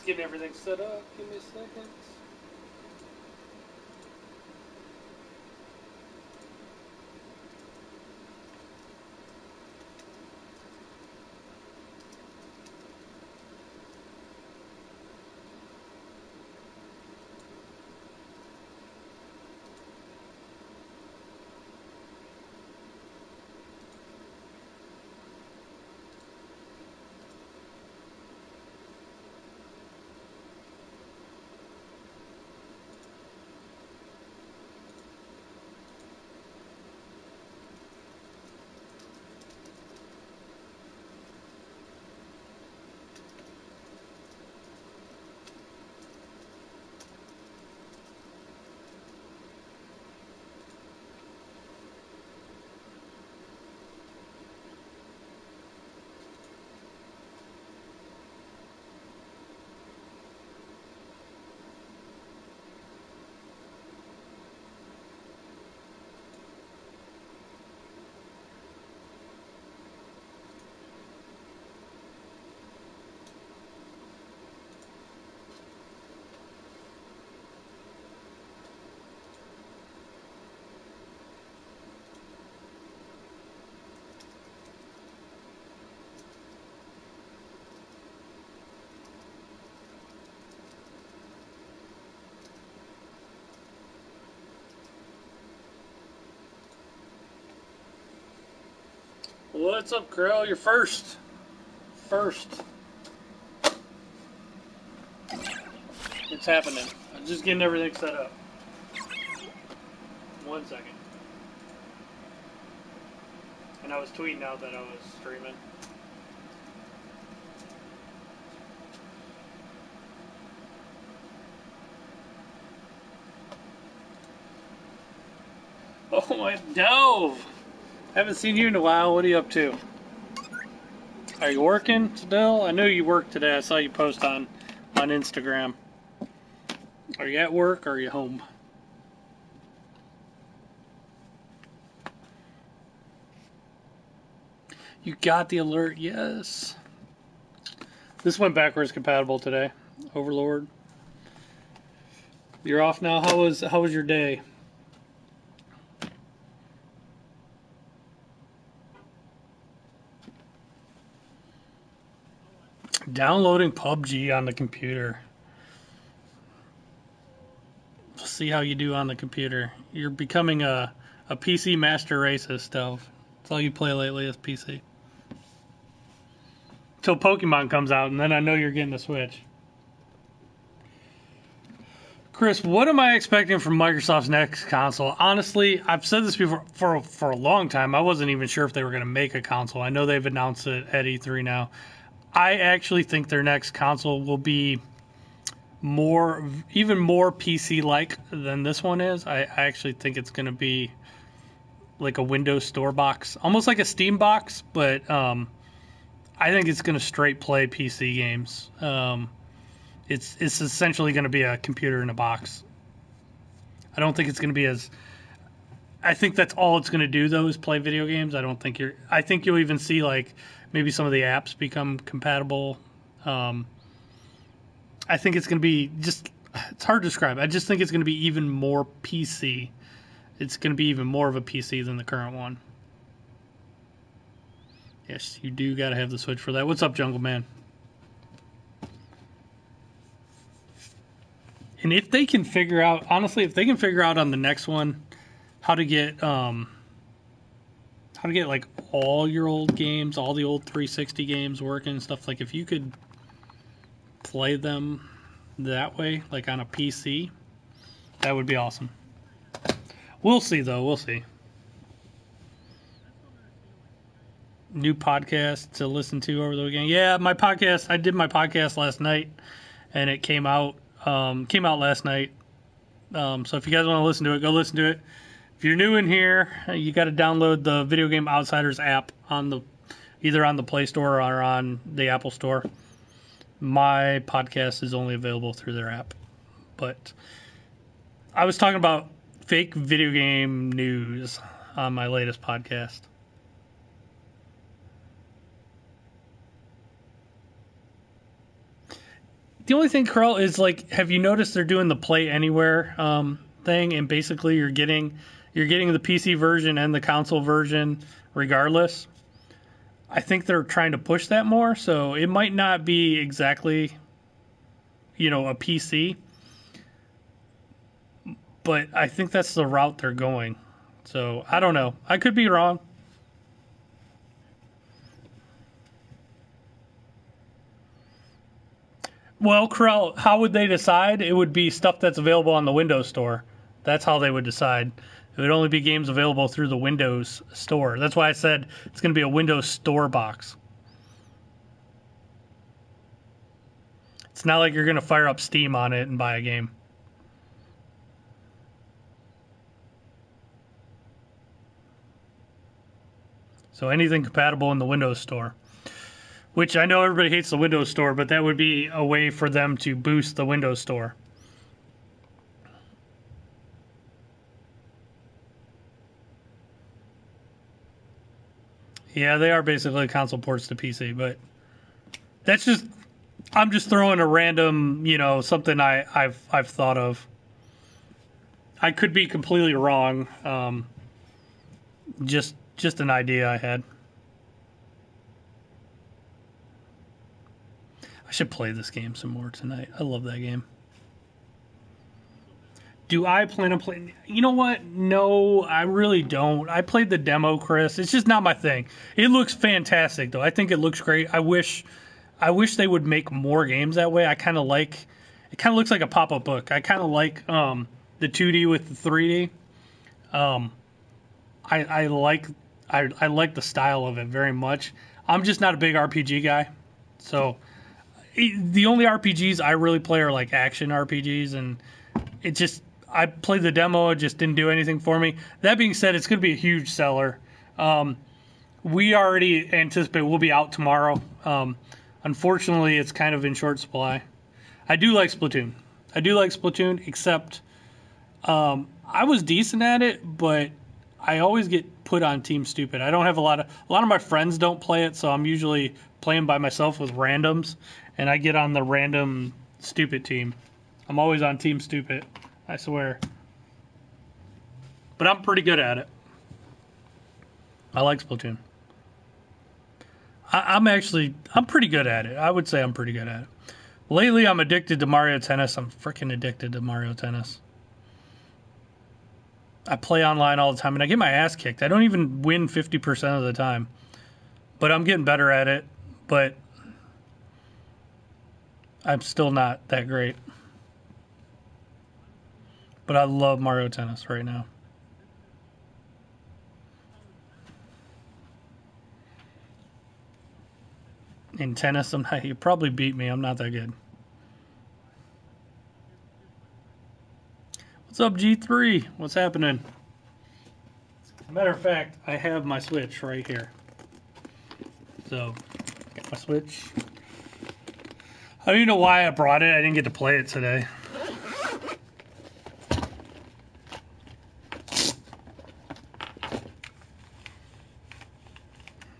getting everything set up. Give me a second. What's up, Krill? You're first. First. It's happening. I'm just getting everything set up. 1 second. And I was tweeting out that I was streaming. Oh my Dove! Haven't seen you in a while. What are you up to? Are you working still? I know you work today. I saw you post on Instagram. Are you at work or are you home? You got the alert, yes. This went backwards compatible today. Overlord. You're off now. How was your day? Downloading PUBG on the computer. We'll see how you do on the computer. You're becoming a PC master racist, Dove. That's all you play lately is PC. Till Pokemon comes out, and then I know you're getting a Switch. Chris, what am I expecting from Microsoft's next console? Honestly, I've said this before for a long time. I wasn't even sure if they were going to make a console. I know they've announced it at E3 now. I actually think their next console will be even more PC-like than this one is. I actually think it's going to be like a Windows Store box, almost like a Steam box, but I think it's going to straight play PC games. It's essentially going to be a computer in a box. I don't think it's going to be as... I think that's all it's going to do, though, is play video games. I think you'll even see, like, maybe some of the apps become compatible. I think it's going to be just... It's hard to describe. I just think it's going to be even more PC. It's going to be even more of a PC than the current one. Yes, you do got to have the Switch for that. What's up, Jungle Man? And if they can figure out, honestly, if they can figure out on the next one how to get like all your old games, all the old 360 games working and stuff, like if you could play them that way, like on a PC, that would be awesome. We'll see, though. We'll see. New podcast to listen to over the weekend. Yeah, my podcast. I did my podcast last night, and it came out last night. So if you guys want to listen to it, go listen to it. If you're new in here, you got to download the Video Game Outsiders app either on the Play Store or on the Apple Store. My podcast is only available through their app. But I was talking about fake video game news on my latest podcast. The only thing, Carl, is like, have you noticed they're doing the Play Anywhere thing, and basically you're getting the PC version and the console version regardless. I think they're trying to push that more, so it might not be exactly, a PC, but I think that's the route they're going. So I don't know. I could be wrong. Well, Krell, how would they decide? It would be stuff that's available on the Windows Store. That's how they would decide. It would only be games available through the Windows Store. That's why I said it's going to be a Windows Store box. It's not like you're going to fire up Steam on it and buy a game. So anything compatible in the Windows Store. Which I know everybody hates the Windows Store, but that would be a way for them to boost the Windows Store. Yeah, they are basically console ports to PC, but that's just, I'm just throwing a random, something I've thought of. I could be completely wrong. Just an idea I had. I should play this game some more tonight. I love that game. Do I plan on playing? You know what? No, I really don't. I played the demo, Chris. It's just not my thing. It looks fantastic, though. I think it looks great. I wish they would make more games that way. It kind of looks like a pop-up book. I kind of like the 2D with the 3D. I like the style of it very much. I'm just not a big RPG guy, so the only RPGs I really play are like action RPGs, and I played the demo. It just didn't do anything for me. That being said, it's going to be a huge seller. We already anticipate we'll be out tomorrow. Unfortunately, it's kind of in short supply. I do like Splatoon, except I was decent at it, but I always get put on Team Stupid. I don't have a lot of my friends don't play it, so I'm usually playing by myself with randoms, and I get on the random Stupid team. I'm always on Team Stupid, I swear. But I'm pretty good at it. I like Splatoon. I'm pretty good at it. I would say I'm pretty good at it. Lately, I'm addicted to Mario Tennis. I'm freaking addicted to Mario Tennis. I play online all the time, and I get my ass kicked. I don't even win 50% of the time. But I'm getting better at it. But I'm still not that great. But I love Mario Tennis right now. In tennis, you probably beat me. I'm not that good. What's up, G3? What's happening? Matter of fact, I have my Switch right here. So, got my Switch. I don't even know why I brought it. I didn't get to play it today.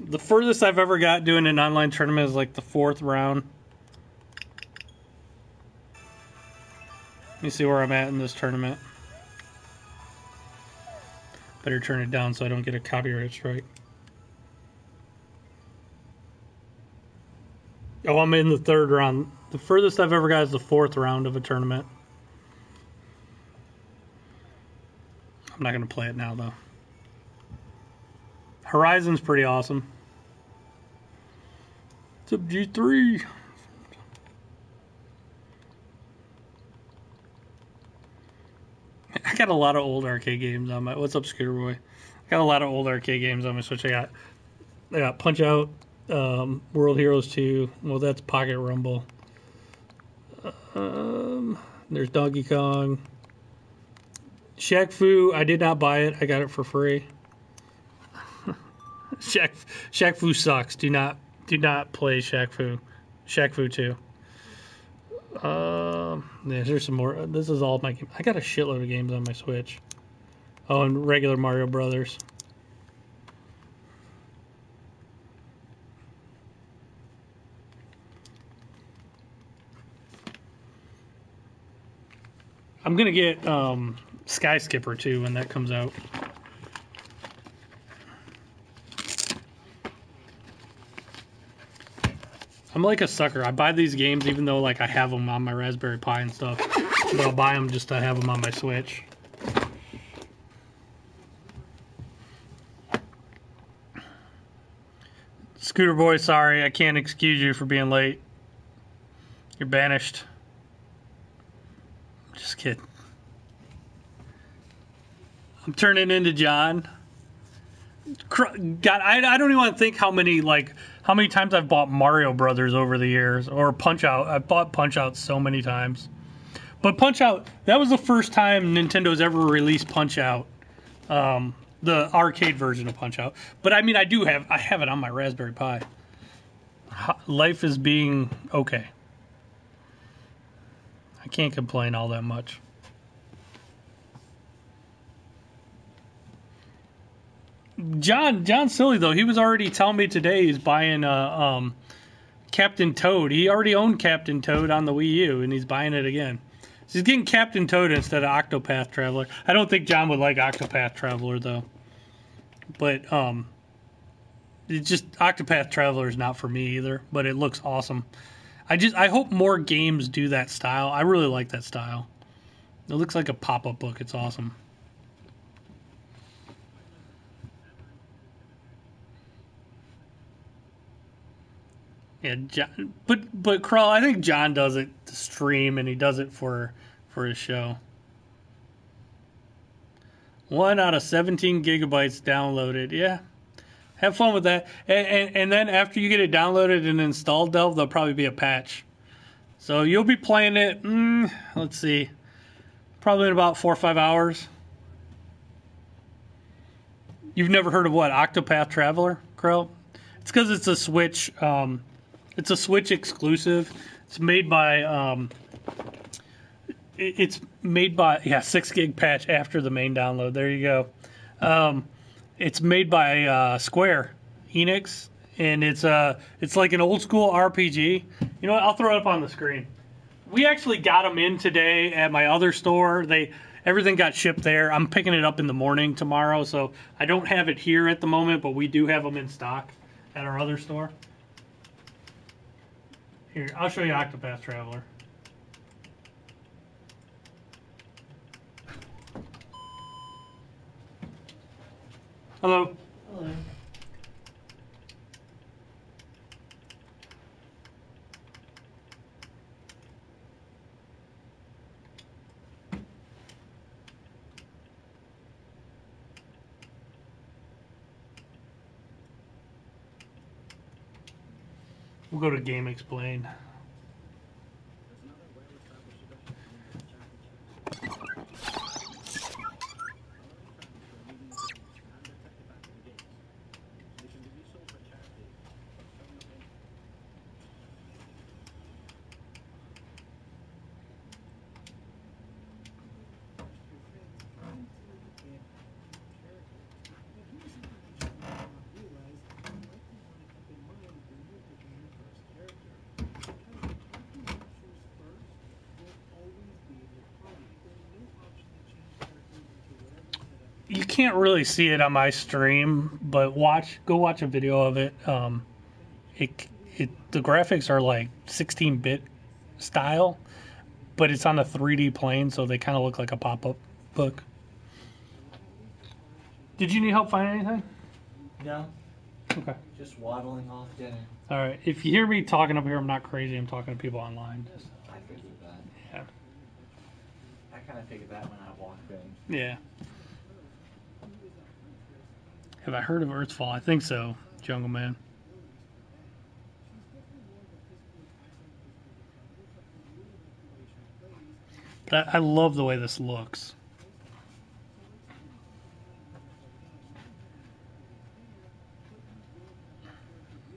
The furthest I've ever got doing an online tournament is like the 4th round. Let me see where I'm at in this tournament. Better turn it down so I don't get a copyright strike. Oh, I'm in the 3rd round. The furthest I've ever got is the 4th round of a tournament. I'm not going to play it now, though. Horizon's pretty awesome. What's up, G3? I got a lot of old arcade games on my... What's up, Scooter Boy? I got a lot of old arcade games on my Switch. I got Punch Out, World Heroes 2. Well, that's Pocket Rumble. There's Donkey Kong. Shaq Fu, I did not buy it. I got it for free. Shaq Fu sucks. Do not play Shaq Fu. Shaq Fu 2. Yeah, there's some more. This is all my games. I got a shitload of games on my Switch. Oh, and regular Mario Brothers. I'm gonna get Sky Skipper too when that comes out. I'm like a sucker. I buy these games even though like I have them on my Raspberry Pi and stuff, but I'll buy them just to have them on my Switch. Scooter Boy, sorry, I can't excuse you for being late. You're banished. Just kidding. I'm turning into John. God, I don't even want to think how many times I've bought Mario Brothers over the years, or Punch Out. I've bought Punch Out so many times. But Punch Out, that was the first time Nintendo's ever released Punch Out, the arcade version of Punch Out. But I mean, I have it on my Raspberry Pi. Life is being okay. I can't complain all that much. John Silly though, he was already telling me today he's buying Captain Toad. He already owned Captain Toad on the Wii U, and he's buying it again. So he's getting Captain Toad instead of Octopath Traveler. I don't think John would like Octopath Traveler though, but it's just Octopath Traveler is not for me either. But it looks awesome. I hope more games do that style. I really like that style. It looks like a pop-up book. It's awesome. Yeah, John, but Krull, I think John does it to stream, and he does it for his show. 1 out of 17 gigabytes downloaded. Yeah, have fun with that. And then after you get it downloaded and installed, there'll probably be a patch. So you'll be playing it. Let's see, probably in about 4 or 5 hours. You've never heard of what, Octopath Traveler, Krull? It's because it's a Switch. It's a Switch exclusive. It's made by it's made by 6 gig patch after the main download. There you go. It's made by Square Enix, and it's like an old school RPG. You know what? I'll throw it up on the screen. We actually got them in today at my other store. Everything got shipped there. I'm picking it up in the morning tomorrow, so I don't have it here at the moment, but we do have them in stock at our other store. Here, I'll show you Octopath Traveler. Hello. Hello. We'll go to Game Explain. You can't really see it on my stream, but go watch a video of it. The graphics are like 16-bit style, but it's on a 3D plane, so they kind of look like a pop-up book. Did you need help finding anything? No. Okay. Just waddling off dinner. All right. If you hear me talking up here, I'm not crazy. I'm talking to people online. I figured that. Yeah. I kind of figured that when I walked in. Yeah. Have I heard of Earthfall? I think so, Jungle Man. But I love the way this looks.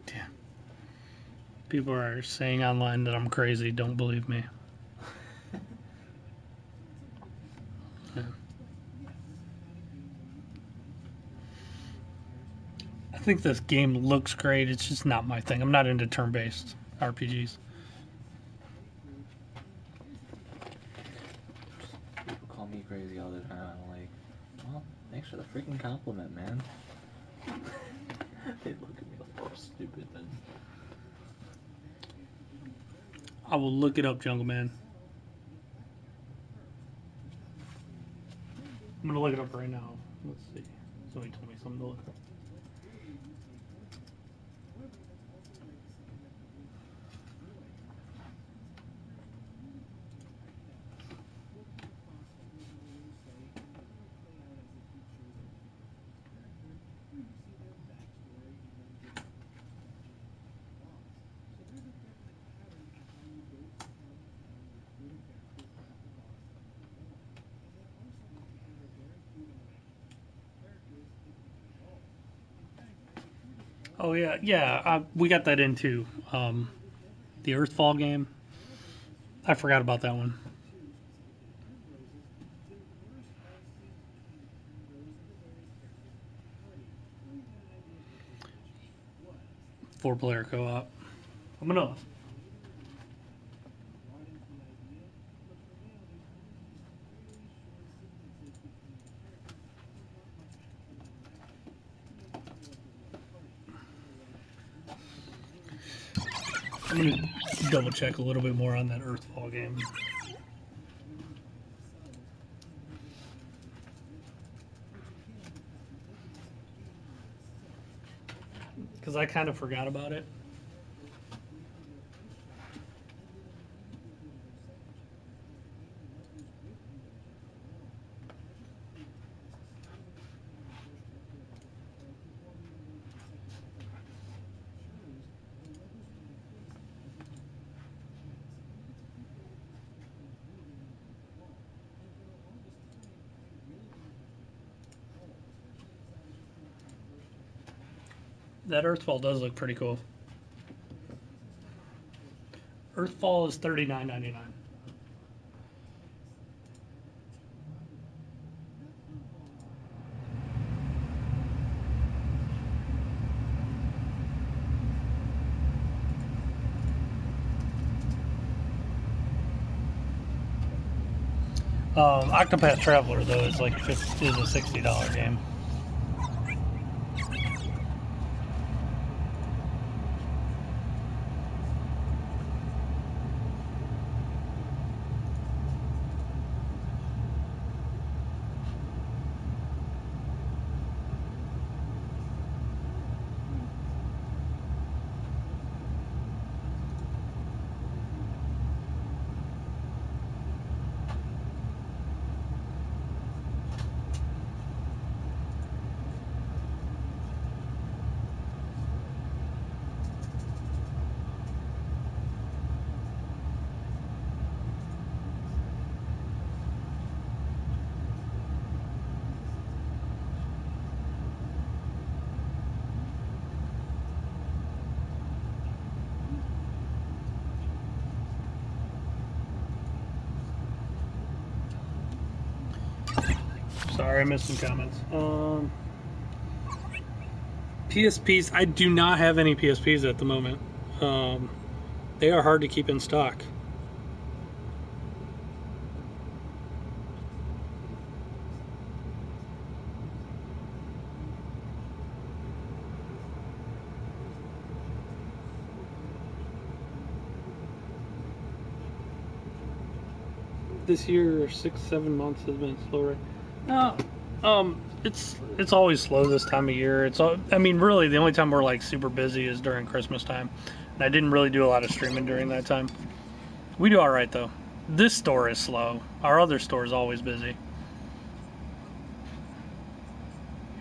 Damn. People are saying online that I'm crazy. Don't believe me. Yeah. I think this game looks great. It's just not my thing. I'm not into turn-based RPGs. a freaking compliment, man. They look at me like I'm stupid then. I will look it up, Jungle Man. I'm gonna look it up right now. Let's see. Somebody told me something to look up. Oh yeah. We got that into the Earthfall game. I forgot about that one. Four-player co-op. I'm gonna. I'm gonna double check a little bit more on that Earthfall game. Because I kind of forgot about it. That Earthfall does look pretty cool. Earthfall is $39.99. Octopath Traveler though is like is a $60 game. Sorry, I missed some comments. PSPs, I do not have any PSPs at the moment. They are hard to keep in stock. This year, 6-7 months has been slow. No, it's always slow this time of year. I mean, really, the only time we're like super busy is during Christmas time, and I didn't really do a lot of streaming during that time. We do all right though. This store is slow. Our other store is always busy. Your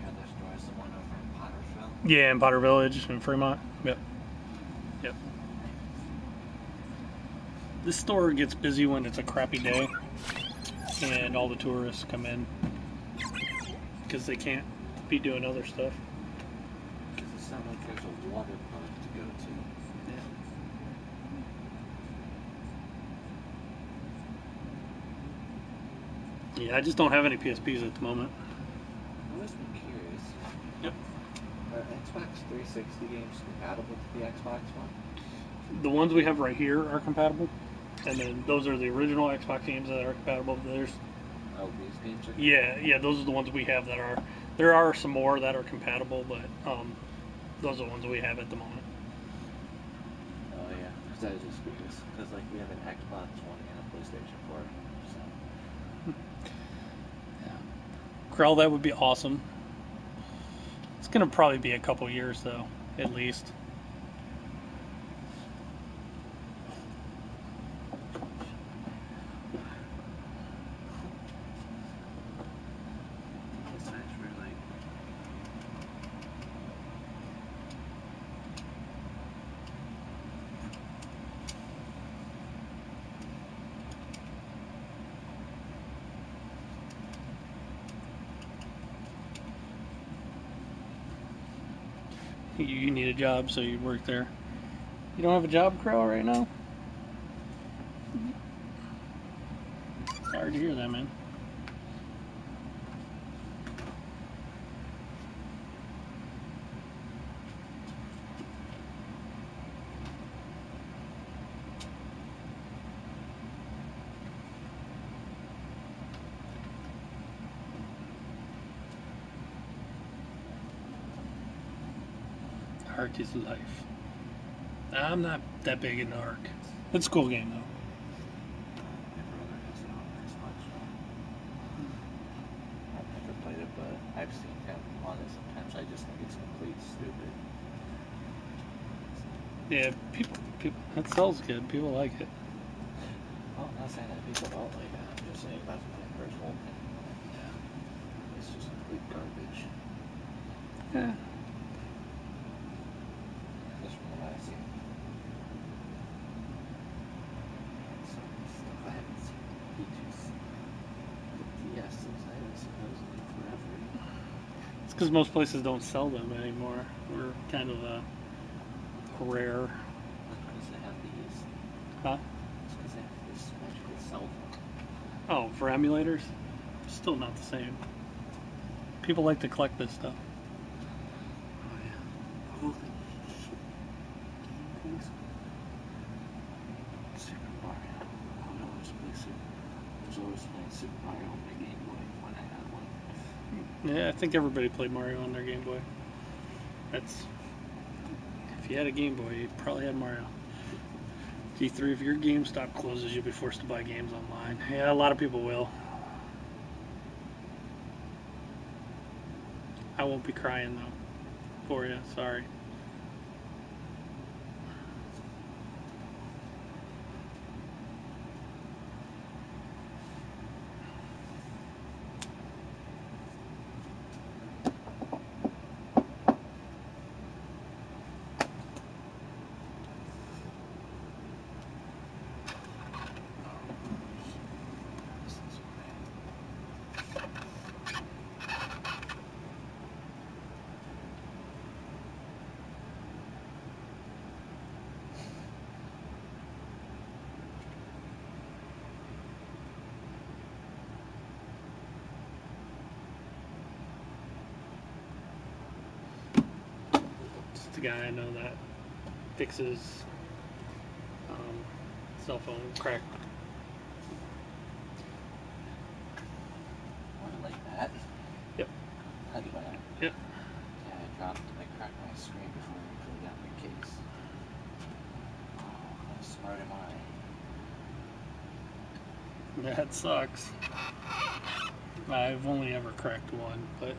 other store is the one over in Pottersville? Yeah, in Potter Village in Fremont. Yep. This store gets busy when it's a crappy day and all the tourists come in because they can't be doing other stuff. Does it sound like there's a water park to go to? Yeah, I just don't have any PSPs at the moment. I've always been curious. Yep. Are Xbox 360 games compatible to the Xbox One? The ones we have right here are compatible, and then those are the original Xbox games that are compatible. There's Oh, these games are yeah, those are the ones we have that are. There are some more that are compatible, but those are the ones we have at the moment. Oh yeah, because I was just curious. Because like we have an Xbox One and a PlayStation 4. So. Yeah. Krell, that would be awesome. It's gonna probably be a couple years though, at least. You need a job, so you work there. You don't have a job, Krell, right now? Sorry to hear that, man. Ark is life. I'm not that big into Ark. It's a cool game, though. My brother has it on Xbox One. I've never played it, but I've seen him on it sometimes. I just think it's complete stupid. Yeah, people, it sells good. People like it. Well, I'm not saying that people don't like it. I'm just saying that's my personal opinion. Yeah. It's just complete garbage. Yeah. Just from what I've seen. Some stuff I haven't seen. Yes, those I haven't seen those in forever. It's because most places don't sell them anymore. We're kind of rare. That's because they have these. Huh? It's because they have this magical cell phone. Oh, for emulators? Still not the same. People like to collect this stuff. Oh yeah. Holy shit. Game Boys. Super Mario. I would always play Super. I was always playing Super Mario on my Game Boy when I had one. Yeah, I think everybody played Mario on their Game Boy. That's if you had a Game Boy, you probably had Mario. G3, if your GameStop closes, you'll be forced to buy games online. Yeah, a lot of people will. I won't be crying though for you. Sorry. Just a guy I know that fixes cell phone crack. One like that. Yep. How do I? Yep. Yeah, I cracked my screen before I really got my case. Oh, how smart am I? That sucks. I've only ever cracked one, but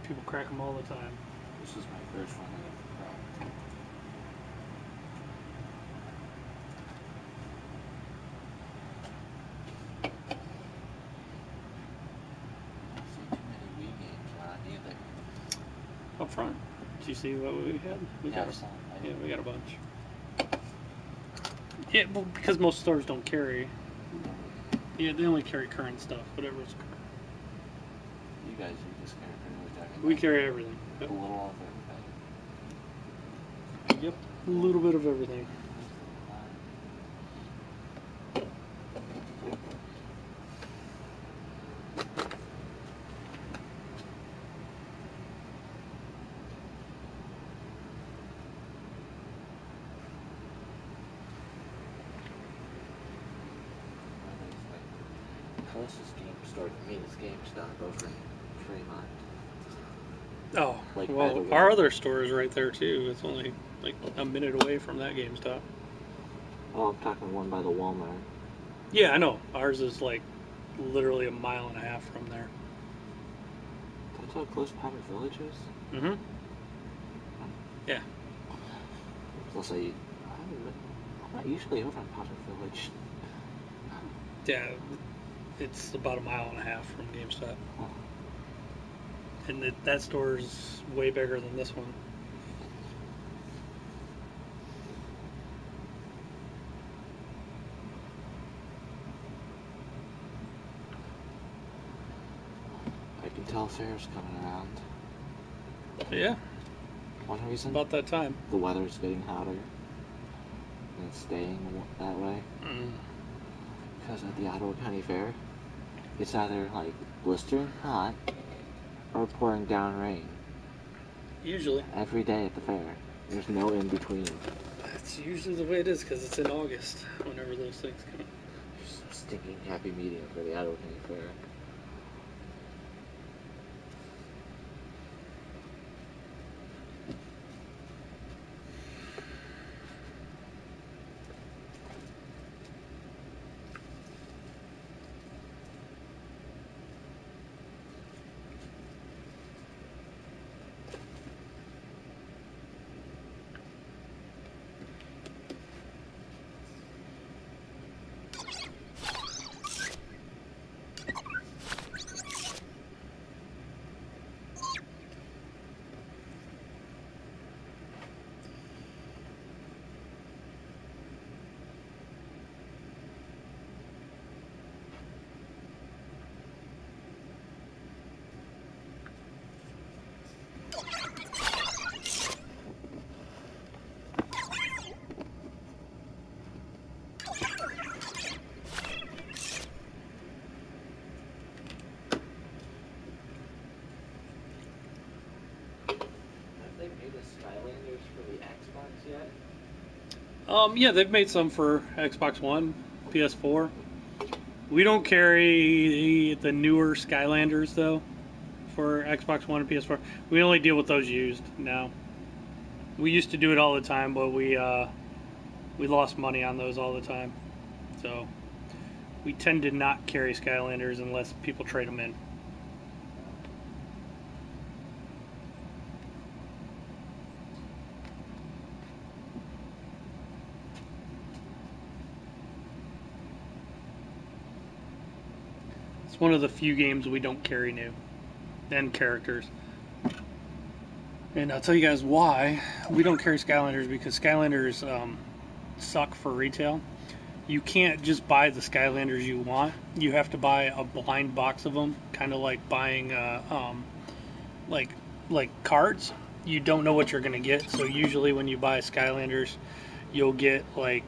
people crack them all the time. This is my first one I ever cracked. I don't see too many Wii games around either. Up front, did you see what we had? We Yeah, got some. yeah, we got a bunch. Yeah, well, because most stores don't carry. Yeah, they only carry current stuff, whatever's current. You guys, you just carry pretty much everything. We carry everything. Yep. A little of everything. Yep, a little bit of everything. Closest game store to me is GameStop over in Fremont. Oh, Like by the well, our Walmart. other store is right there too. It's only like a minute away from that GameStop. Oh, I'm talking one by the Walmart. Yeah, I know. Ours is like literally a mile and a half from there. That's how close Powder Village is? Mm-hmm. Yeah. Plus, I'm not usually over on Powder Village. Yeah, it's about a mile and a half from GameStop. Oh. And that store is way bigger than this one. I can tell fair's coming around. Yeah, One reason? about that time. The weather's getting hotter. And it's staying that way. Because at the Ottawa County Fair, it's either like blistering hot or pouring down rain. Usually. Every day at the fair. There's no in between. That's usually the way it is because it's in August whenever those things come. There's some stinking happy medium for the Ottawa County Fair. Have they made a Skylanders for the Xbox yet? Yeah, they've made some for Xbox One, PS4. We don't carry the newer Skylanders though for Xbox One and PS4. We only deal with those used now. We used to do it all the time, but we lost money on those all the time. So we tend to not carry Skylanders unless people trade them in. It's one of the few games we don't carry new and characters. And I'll tell you guys why we don't carry Skylanders, because Skylanders suck for retail. You can't just buy the Skylanders you want. You have to buy a blind box of them, kind of like buying like cards. You don't know what you're gonna get. So usually when you buy Skylanders, you'll get like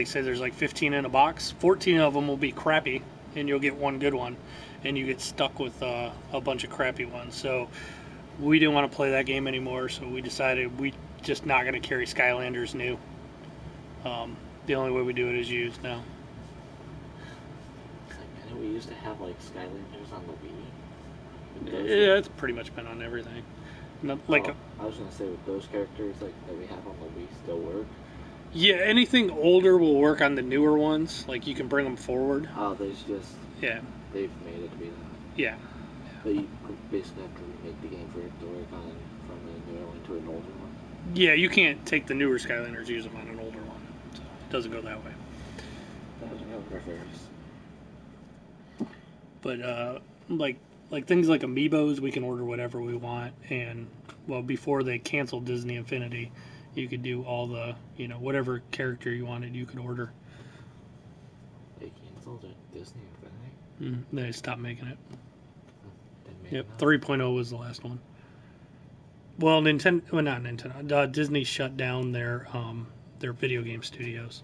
say there's like 15 in a box. 14 of them will be crappy, and you'll get one good one, and you get stuck with a bunch of crappy ones. So we didn't want to play that game anymore. So we decided we just not gonna carry Skylanders new. The only way we do it is used now. I know we used to have like Skylanders on the Wii. Yeah, it's pretty much been on everything. Not, like, I was gonna say, with those characters like that we have on the Wii still work. yeah, anything older will work on the newer ones. Like you can bring them forward. Oh, there's just they've made it to be that. Yeah. But you basically have to remake the game for it to work on from a newer one to an older one. Yeah, you can't take the newer Skylanders, use them on an older one. So it doesn't go that way. That doesn't go reverse. But like things like Amiibos, we can order whatever we want. And well, before they canceled Disney Infinity, you could do all the whatever character you wanted, you could order. They canceled it. Disney Infinity. They stopped making it. Yep, enough. 3.0 was the last one. Well, not Nintendo. Disney shut down their video game studios,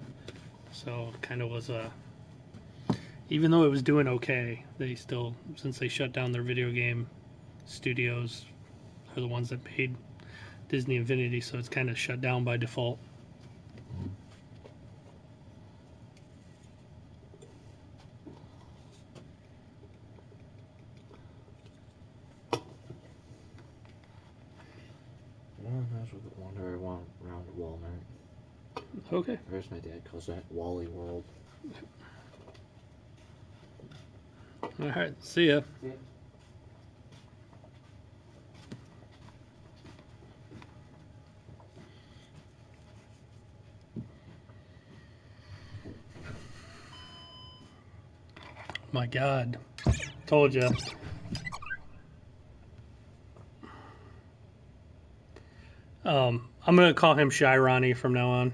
so it kind of was a. Even though it was doing okay, they still, since they shut down their video game studios, are the ones that paid Disney Infinity, so it's kind of shut down by default. Okay. First, my dad calls that Wally World. All right. See ya. Yeah. My God. Told you. I'm gonna call him Shy Ronnie from now on.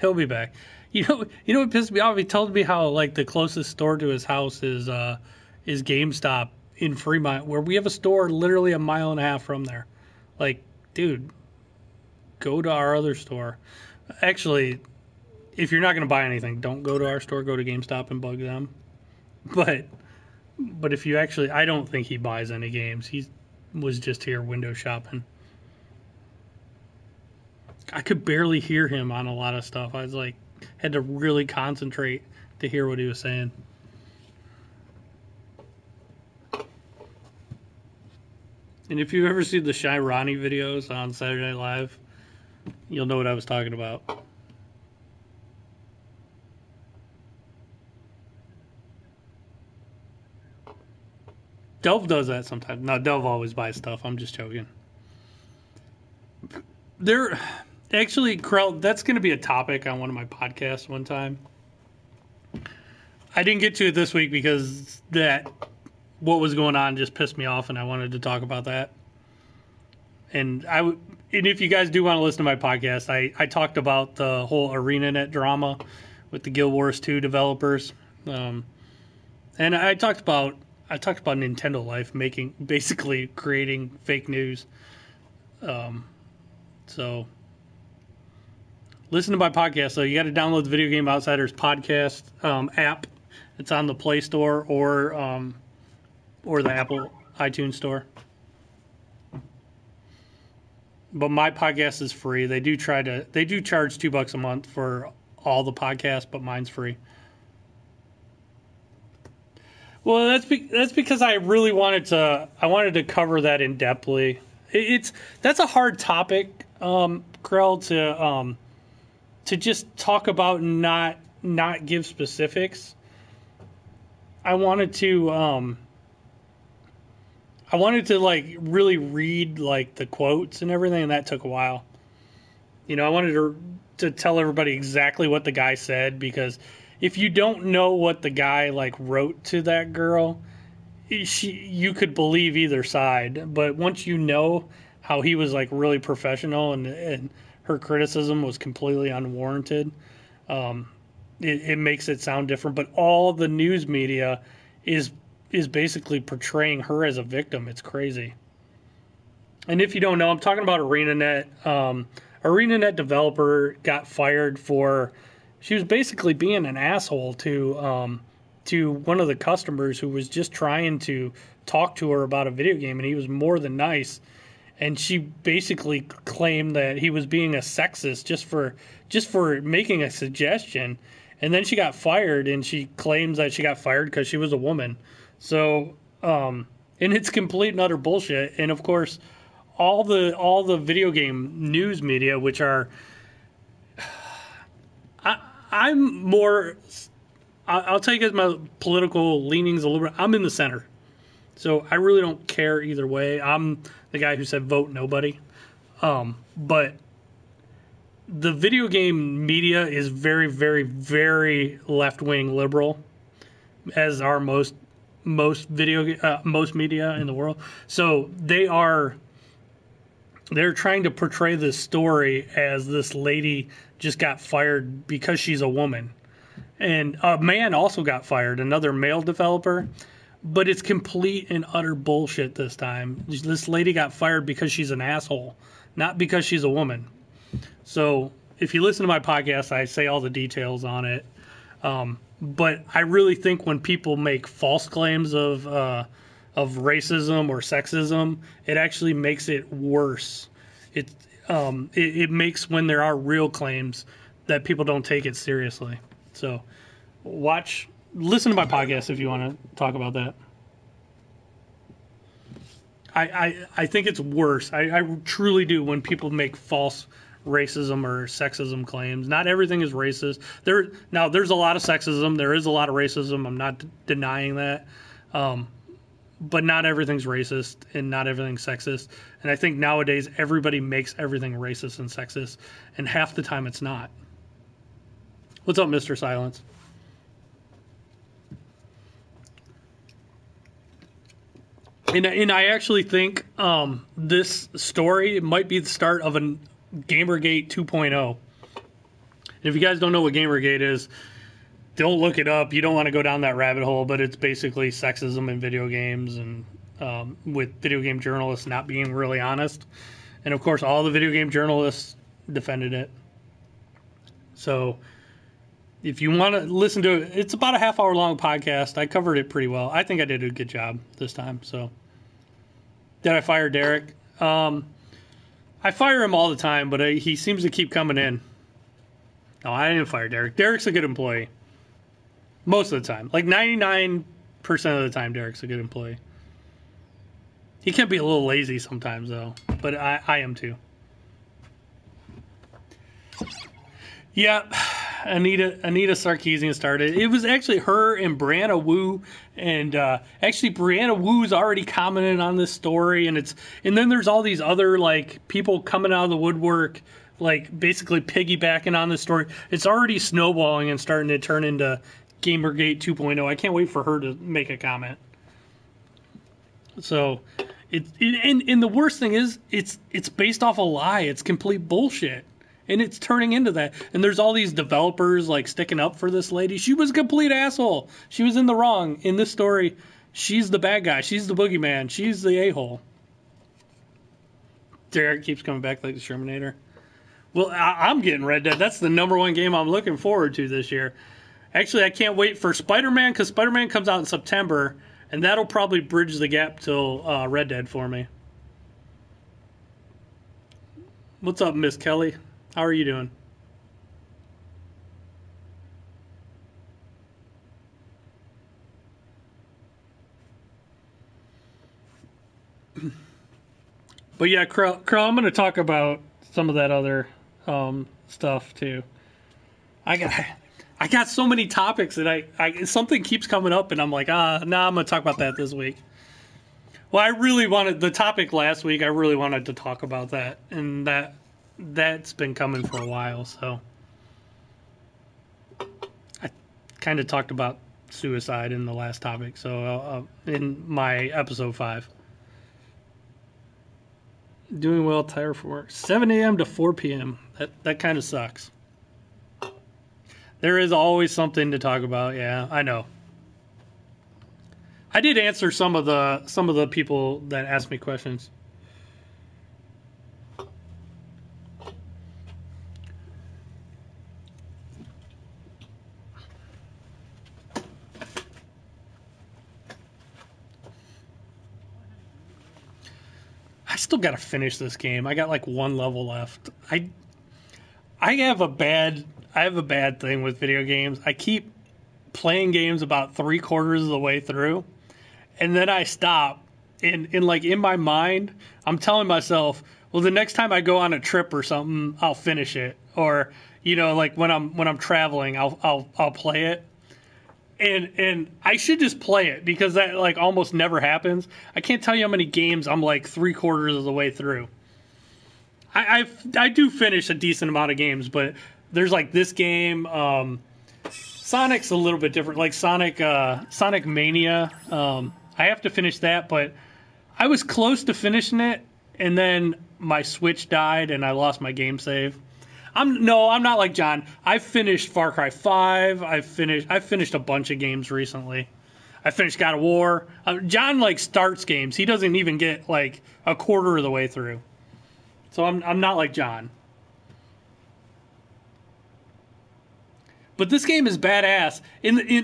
He'll be back. You know what pissed me off? He told me how like the closest store to his house is GameStop in Fremont, where we have a store literally a mile and a half from there. Like, dude, go to our other store. Actually, if you're not gonna buy anything, don't go to our store. Go to GameStop and bug them. But if you actually, I don't think he buys any games. He was just here window shopping. I could barely hear him on a lot of stuff. I was like, had to really concentrate to hear what he was saying. And if you ever see the Shy Ronnie videos on Saturday Night Live, you'll know what I was talking about. Delve does that sometimes. No, Delve always buys stuff. I'm just joking. Actually, Krell, that's going to be a topic on one of my podcasts one time. I didn't get to it this week because what was going on just pissed me off, and I wanted to talk about that. And if you guys do want to listen to my podcast, I talked about the whole ArenaNet drama with the Guild Wars 2 developers, and I talked about Nintendo Life basically creating fake news. So listen to my podcast. So you got to download the Video Game Outsiders podcast app. It's on the Play Store or the Apple iTunes Store. But my podcast is free. They do charge $2 a month for all the podcasts, but mine's free. Well, that's because I really wanted to cover that in depthly. That's a hard topic, Krell, to just talk about and not give specifics. I wanted to like really read like the quotes and everything, and that took a while. I wanted to tell everybody exactly what the guy said, because if you don't know what the guy like wrote to that girl, you could believe either side. But once you know how he was like really professional and her criticism was completely unwarranted, it makes it sound different. But all the news media is basically portraying her as a victim. It's crazy. And if you don't know, I'm talking about ArenaNet. ArenaNet developer got fired she was basically being an asshole to one of the customers who was just trying to talk to her about a video game, and he was more than nice. And she basically claimed that he was being a sexist just for making a suggestion. And then she got fired, and she claims that she got fired because she was a woman. So, and it's complete and utter bullshit. And of course, all the video game news media, which are, I'll tell you guys my political leanings a little bit. I'm in the center, so I really don't care either way. I'm the guy who said vote nobody. But the video game media is very, very, very left-wing liberal, as are most media in the world. So they're trying to portray this story as this lady just got fired because she's a woman. And a man also got fired, another male developer. But it's complete and utter bullshit this time. This lady got fired because she's an asshole, not because she's a woman. So if you listen to my podcast, I say all the details on it. But I really think when people make false claims of racism or sexism, it actually makes it worse. It makes when there are real claims that people don't take it seriously. So listen to my podcast if you want to talk about that. I think it's worse. I truly do when people make false racism or sexism claims. Not everything is racist. There's a lot of sexism. There is a lot of racism. I'm not denying that. But not everything's racist and not everything's sexist. And I think nowadays everybody makes everything racist and sexist, and half the time it's not. What's up, Mr. Silence? And I actually think this story might be the start of a Gamergate 2.0. And if you guys don't know what Gamergate is, don't look it up. You don't want to go down that rabbit hole, but it's basically sexism in video games and with video game journalists not being really honest. And, of course, all the video game journalists defended it. So if you want to listen to it, it's about a half-hour-long podcast. I covered it pretty well. I think I did a good job this time. So did I fire Derek? I fire him all the time, but he seems to keep coming in. No, I didn't fire Derek. Derek's a good employee. Most of the time. Like 99% of the time, Derek's a good employee. He can be a little lazy sometimes, though. But I am too. Yeah, Anita Sarkeesian started. It was actually her and Brianna Wu, and actually Brianna Wu's already commented on this story, and then there's all these other like people coming out of the woodwork, like basically piggybacking on this story. It's already snowballing and starting to turn into Gamergate 2.0. I can't wait for her to make a comment. So, and the worst thing is it's based off a lie. It's complete bullshit. And it's turning into that. And there's all these developers like sticking up for this lady. She was a complete asshole. She was in the wrong. In this story, she's the bad guy. She's the boogeyman. She's the a-hole. Derek keeps coming back like the Terminator. Well, I'm getting Red Dead. That's the #1 game I'm looking forward to this year. Actually, I can't wait for Spider-Man because Spider-Man comes out in September. And that'll probably bridge the gap till Red Dead for me. What's up, Miss Kelly? How are you doing? But yeah, Crow, I'm going to talk about some of that other stuff too. I got so many topics that I something keeps coming up, and I'm like, I'm going to talk about that this week. Well, I really wanted the topic last week. I really wanted to talk about that, and that's been coming for a while. So I kind of talked about suicide in the last topic. So in my episode 5. Doing well, tired for work. 7 a.m. to 4 p.m. That kind of sucks. There is always something to talk about. Yeah, I know. I did answer some of the people that asked me questions. I still got to finish this game. I got like 1 level left. I have a bad thing with video games. I keep playing games about 3/4 of the way through, and then I stop. And like in my mind, I'm telling myself, well, the next time I go on a trip or something, I'll finish it. Or like when I'm traveling, I'll play it. And I should just play it because that like almost never happens. I can't tell you how many games I'm like 3/4 of the way through. I do finish a decent amount of games, but there's like this game. Sonic's a little bit different. Like Sonic Mania. I have to finish that, but I was close to finishing it, and then my Switch died, and I lost my game save. I'm not like John. I finished Far Cry 5. I finished a bunch of games recently. I finished God of War. John like starts games. He doesn't even get like 1/4 of the way through. So I'm not like John. But this game is badass.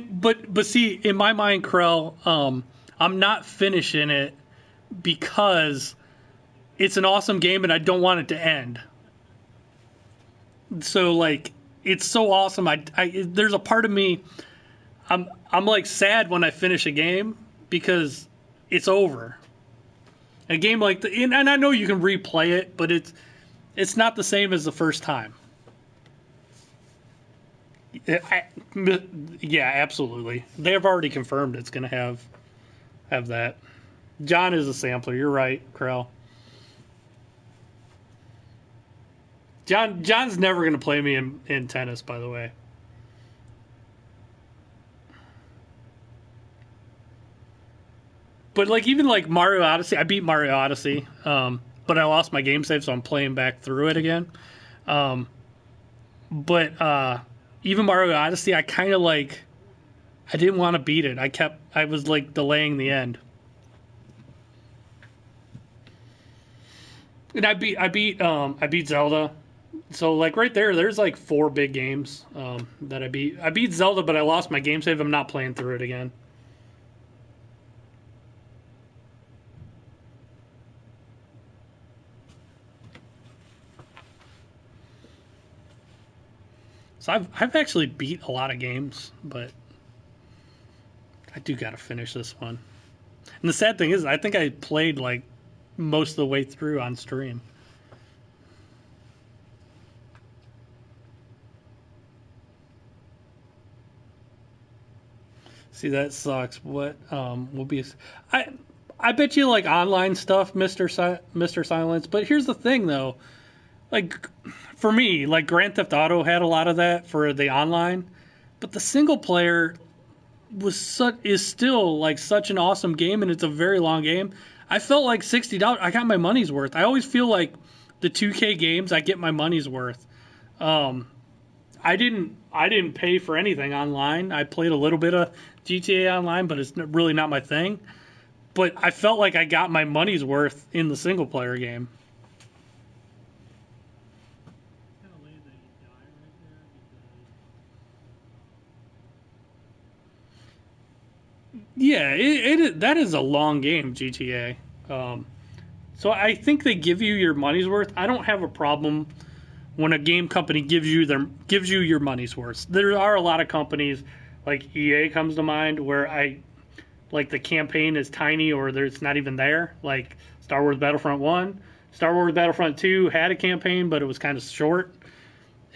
But see, in my mind, Krell, I'm not finishing it because it's an awesome game and I don't want it to end. So like it's so awesome. There's a part of me I'm like sad when I finish a game because it's over. A game like and I know you can replay it, but It's not the same as the first time. Yeah, absolutely. They have already confirmed it's going to have that. John is a sampler. You're right, Krell. John's never going to play me in tennis, by the way. But like even like Mario Odyssey, I beat Mario Odyssey, but I lost my game save, so I'm playing back through it again. Um, but even Mario Odyssey, I kind of like I didn't want to beat it. I was like delaying the end. And I beat Zelda. So like right there's like 4 big games that I beat. I beat Zelda, but I lost my game save. I'm not playing through it again. So I've actually beat a lot of games, but I do got to finish this one. And the sad thing is, I think I played like most of the way through on stream. See, that sucks. What will be? I bet you like online stuff, Mister Silence. But here's the thing, though. Like for me, like Grand Theft Auto had a lot of that for the online, but the single player is still like such an awesome game, and it's a very long game. I felt like $60. I got my money's worth. I always feel like the 2K games, I get my money's worth. I didn't pay for anything online. I played a little bit of GTA Online, but it's really not my thing. But I felt like I got my money's worth in the single player game. Yeah, that is a long game, GTA. So I think they give you your money's worth. I don't have a problem when a game company gives you your money's worth. There are a lot of companies like EA comes to mind where like the campaign is tiny or it's not even there. Like Star Wars Battlefront 1, Star Wars Battlefront 2 had a campaign, but it was kind of short.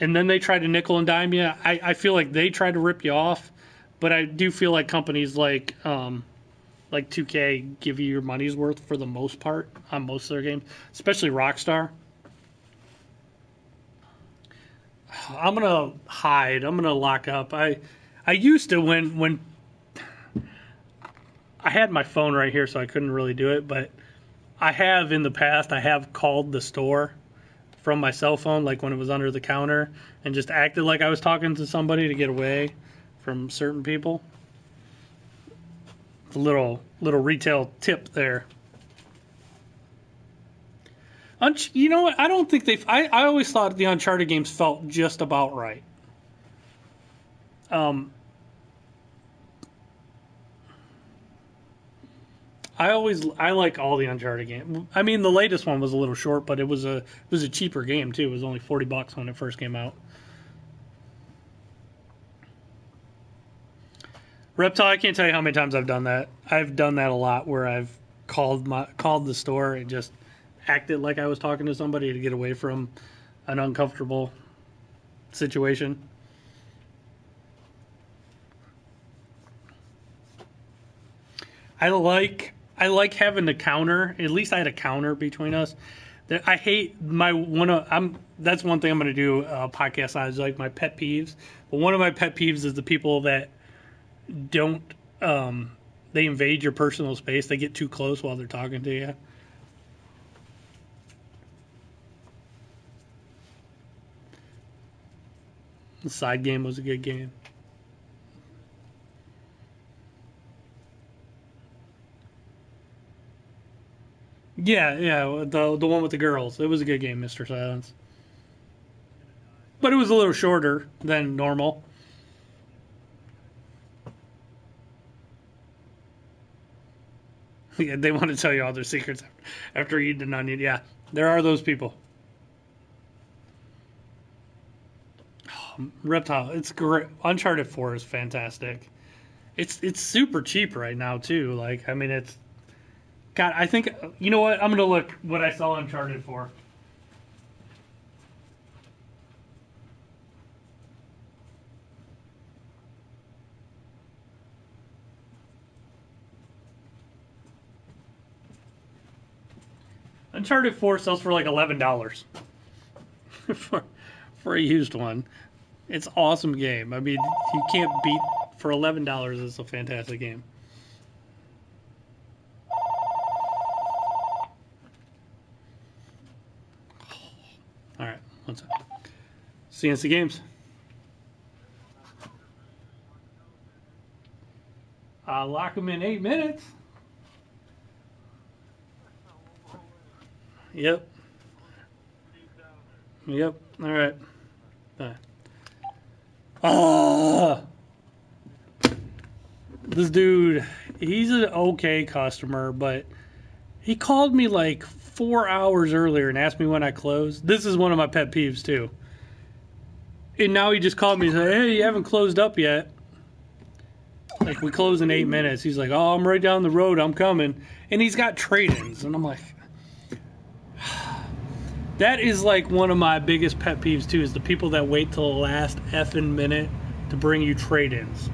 And then they tried to nickel and dime you. I feel like they tried to rip you off, but I do feel like companies like 2K give you your money's worth for the most part on most of their games, especially Rockstar. I'm gonna hide. I'm gonna lock up. I used to when I had my phone right here, so I couldn't really do it. But I have in the past. I have called the store from my cell phone, like when it was under the counter, and just acted like I was talking to somebody to get away from certain people. It's a little retail tip there. You know what? I don't think they've. I always thought the Uncharted games felt just about right. I like all the Uncharted games. I mean, the latest one was a little short, but it was a cheaper game too. It was only $40 when it first came out. Reptile, I can't tell you how many times I've done that. I've done that a lot where I've called the store and just acted like I was talking to somebody to get away from an uncomfortable situation. I like having the counter. At least I had a counter between us. I hate that's one thing I'm going to do a podcast on is like my pet peeves. But one of my pet peeves is the people that don't they invade your personal space. They get too close while they're talking to you. The side game was a good game. Yeah, the one with the girls. It was a good game, Mr. Silence. But it was a little shorter than normal. Yeah, they want to tell you all their secrets after eating an onion. Yeah, there are those people. Reptile, it's great. Uncharted 4 is fantastic. It's super cheap right now too. Like I mean, it's God. I think you know what? I'm gonna look what I saw Uncharted for. Uncharted 4 sells for like $11 for a used one. It's an awesome game. I mean, you can't beat for $11. It's a fantastic game. All right, one second. C&C Games. Lock them in 8 minutes. Yep. Yep. All right. This dude, he's an okay customer, but he called me like 4 hours earlier and asked me when I closed. This is one of my pet peeves too. And now he just called me and said, "Hey, you haven't closed up yet." Like, we close in 8 minutes. He's like, "Oh, I'm right down the road. I'm coming." And he's got trade-ins. And I'm like, that is like one of my biggest pet peeves too, is the people that wait till the last effing minute to bring you trade-ins.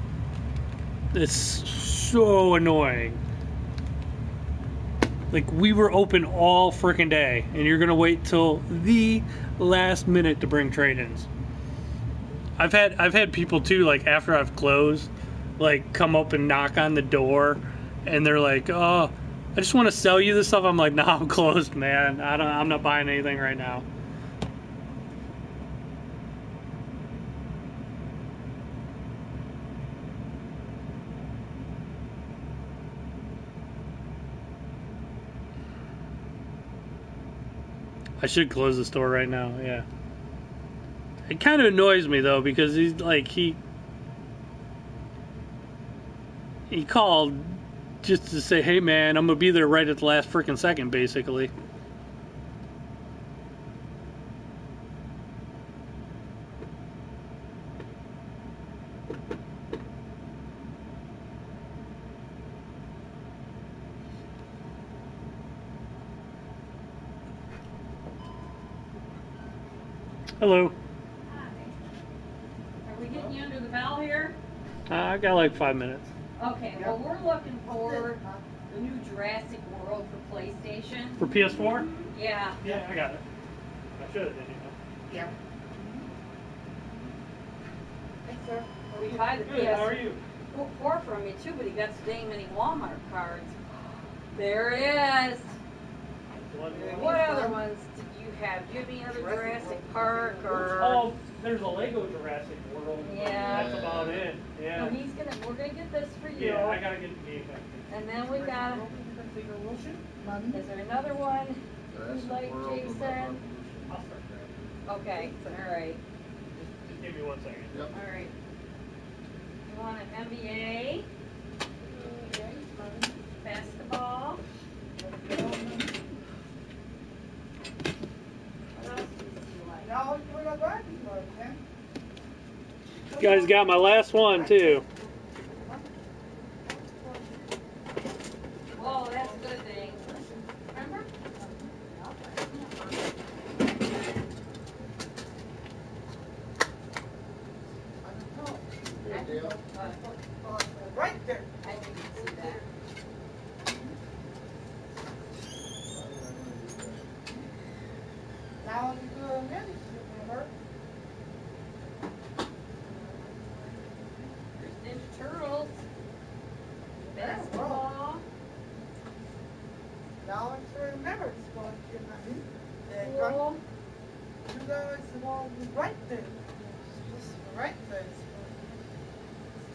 It's so annoying. Like, we were open all freaking day, and you're gonna wait till the last minute to bring trade-ins. I've had people too, like, after I've closed, like, come up and knock on the door, and they're like, "Oh, I just want to sell you this stuff." I'm like, "Nah, I'm closed, man. I'm not buying anything right now." I should close the store right now, yeah. It kind of annoys me, though, because he's like, he called just to say, "Hey, man, I'm going to be there right at the last freaking second," basically. Hello. Hi. Are we getting you under the bell here? I got like 5 minutes. Okay, well, we're looking for the new Jurassic World for PlayStation. For PS4? Yeah. Yeah, I got it. I should have, didn't you? Yeah. Thanks, sir. We buy the Good, how are you? PS4 from you too, but he got so dang many Walmart cards. There it is. What other ones did you have? Do you have any other Jurassic Park or? Oh, there's a Lego Jurassic World. Yeah. That's about it. Yeah. So we're gonna get this for you. Yeah, I gotta get the game back. And then we got. Is there another one you like, Jason? I'll start there. Okay, all right. Just give me 1 second. Yep. All right. You want an NBA? Basketball? What else do you like? You guys got my last one, too. Whoa, that's a good thing. Remember? Right there. I didn't see that. Now you do a minute, remember? There's Ninja Turtles. Basketball. Now you remember it's going to get money. There you go. Cool. You guys want right there. Just right there.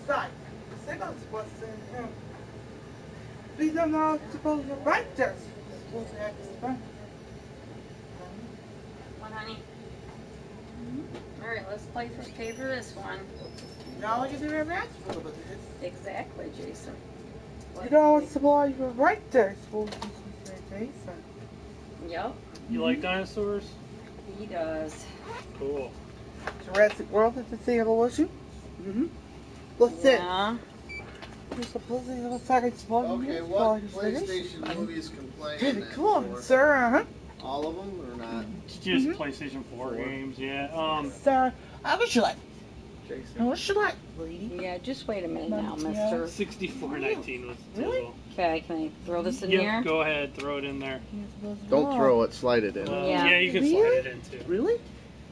Side. The second spot in him. These are not supposed to be right there. Supposed to have this fun. One, honey. All right, let's pay for this one. Now you do a match for the Exactly, Jason. You know it's supposed to be right there. Supposed to be Jason. Yep, You like dinosaurs? he does. Cool. Jurassic World is the same evolution. What's it? Yeah. You're supposed to have a second spot. Okay, what PlayStation movies can play in that Cool, store? sir. All of them or not? It's just PlayStation 4 games, yeah. Sir, how would you like? Jason. Now, what should I, lady? Yeah, just wait a minute now, mister. 6419 was the Really? total. Okay, can I throw this in Yep, here? go ahead, throw it in there. Don't throw it, slide it in. Yeah. Yeah, you can slide it in too. Really?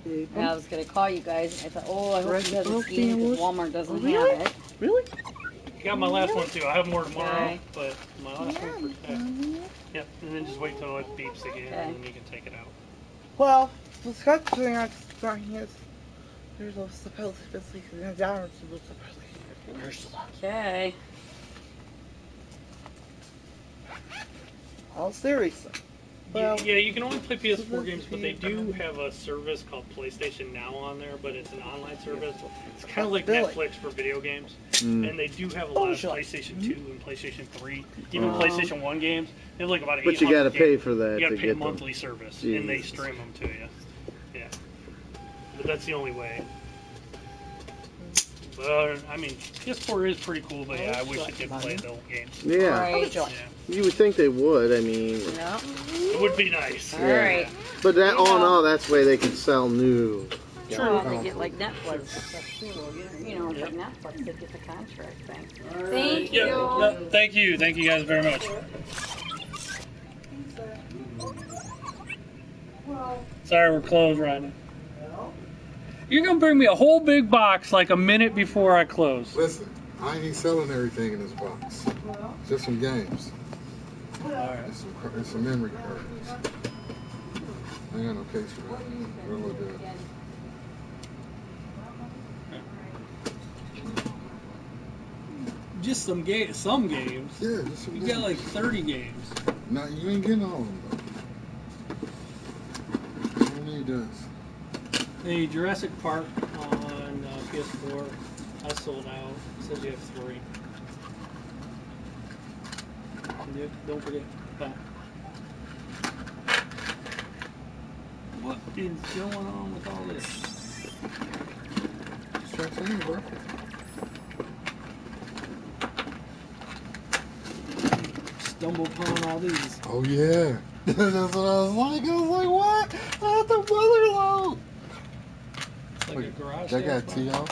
Yeah, I was going to call you guys. I thought, oh, I hope you have a Recipe scheme because was- Walmart doesn't Really? have it. Really? You got my last one too. I have more tomorrow, Okay. but my last one for today. Yep, and then just wait till it beeps again, Okay. and then you can take it out. Well, the Scotch thing I just got here is there's a supposedly down to the supposedly. Okay. All serious. Well, Yeah, you can only play PS4 games, but they do have a service called PlayStation Now on there, but it's an online service. It's kind of like Netflix for video games. And they do have a lot of PlayStation 2 and PlayStation 3, even PlayStation 1 games. They have like about 800 But you got to pay games. for that. You got to to pay a get monthly service, Jesus. and they stream them to you. Yeah. But that's the only way. But, I mean, PS4 is pretty cool, but yeah, I wish it could play the old games. Them. Yeah, Right. Yeah. you would think they would. I mean, Yeah. It would be nice. All right. but that all in go. all, that's the way they can sell new. Well, they get like Netflix stuff too. You know, it's like Netflix. They get the contract thing. Thank you. Yep, thank you. Thank you guys very much. Sorry, we're closed right now. You're going to bring me a whole big box like a minute before I close. Listen, I ain't selling everything in this box. Just some games. It's some memory cards. I ain't got no case for that. We'll look good. Just some games. Some games. Yeah, just some You games. got like 30 games. No, you ain't getting all of them, though. You don't need this. Hey, Jurassic Park on PS4. I sold out. It says you have 3. Yep, don't forget. Bye. What is going on with all this? Just try to tell you, bro. Stumble upon all these. Oh, yeah. That's what I was like. I was like, what? I had the weather load. It's like a garage They sale got spot. T.O.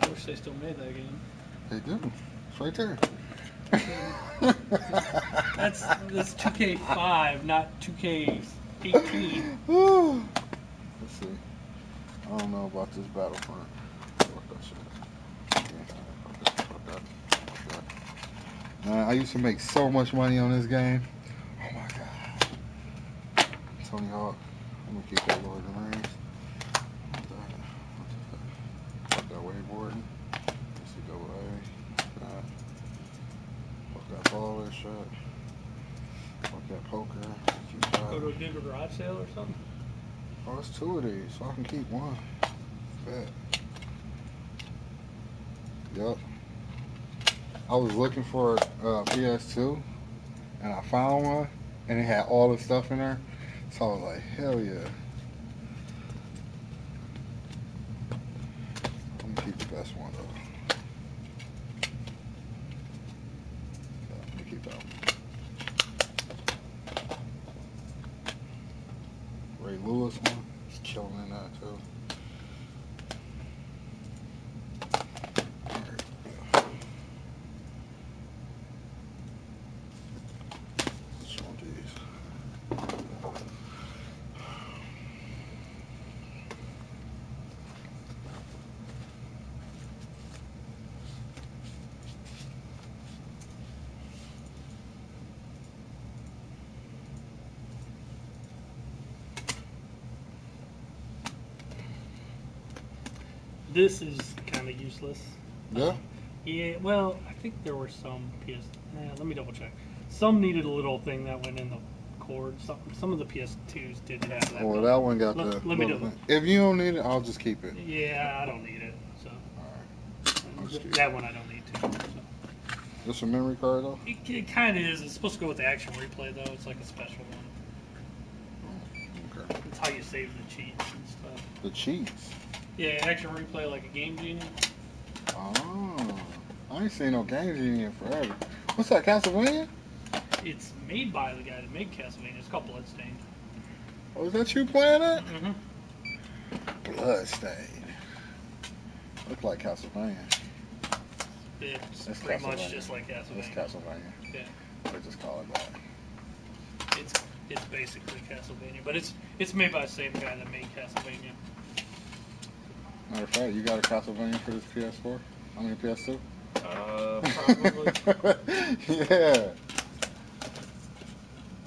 I wish they still made that game. They do. It's right there. That's 2K5, not 2K18. Let's see. I don't know about this Battlefront. Fuck that shit. Fuck that. Man, I used to make so much money on this game. Oh my god. Tony Hawk. I'm gonna keep that Lord of the Rings. Fuck that wakeboarding. NCAA. Fuck that ball and shit. Fuck that poker. Keep that. Go to a bigger garage sale or something? Oh, it's 2 of these, so I can keep one. Bet. Yup. I was looking for a PS2, and I found one, and it had all the stuff in there. So I was like, hell yeah. I'm gonna keep the best one though. So, I'm gonna keep that one. Ray Lewis one. He's killing in that too. Let's want these. This is kind of useless. Yeah? Yeah, well, I think there were some let me double check. Some needed a little thing that went in the cord. Some of the PS2s did have that. Well, that one got Let the. me little do it. thing. If you don't need it, I'll just keep it. Yeah, I don't need it. So I'll just keep that one I don't need to. So. Just a memory card though? It kind of is. It's supposed to go with the action replay though. It's like a special one. Okay. It's how you save the cheats and stuff. The cheats. Yeah, action replay like a Game Genie. Oh. I ain't seen no Game Genie in forever. What's that, Castlevania? It's made by the guy that made Castlevania. It's called Bloodstained. Oh, is that you playing it? Mm-hmm. Bloodstained. Look like Castlevania. It's It's pretty much Castlevania. just like Castlevania. It's Castlevania. Yeah. They just call it that. It's basically Castlevania, but it's made by the same guy that made Castlevania. Matter of fact, you got a Castlevania for this PS4? I mean PS2? Probably. Yeah.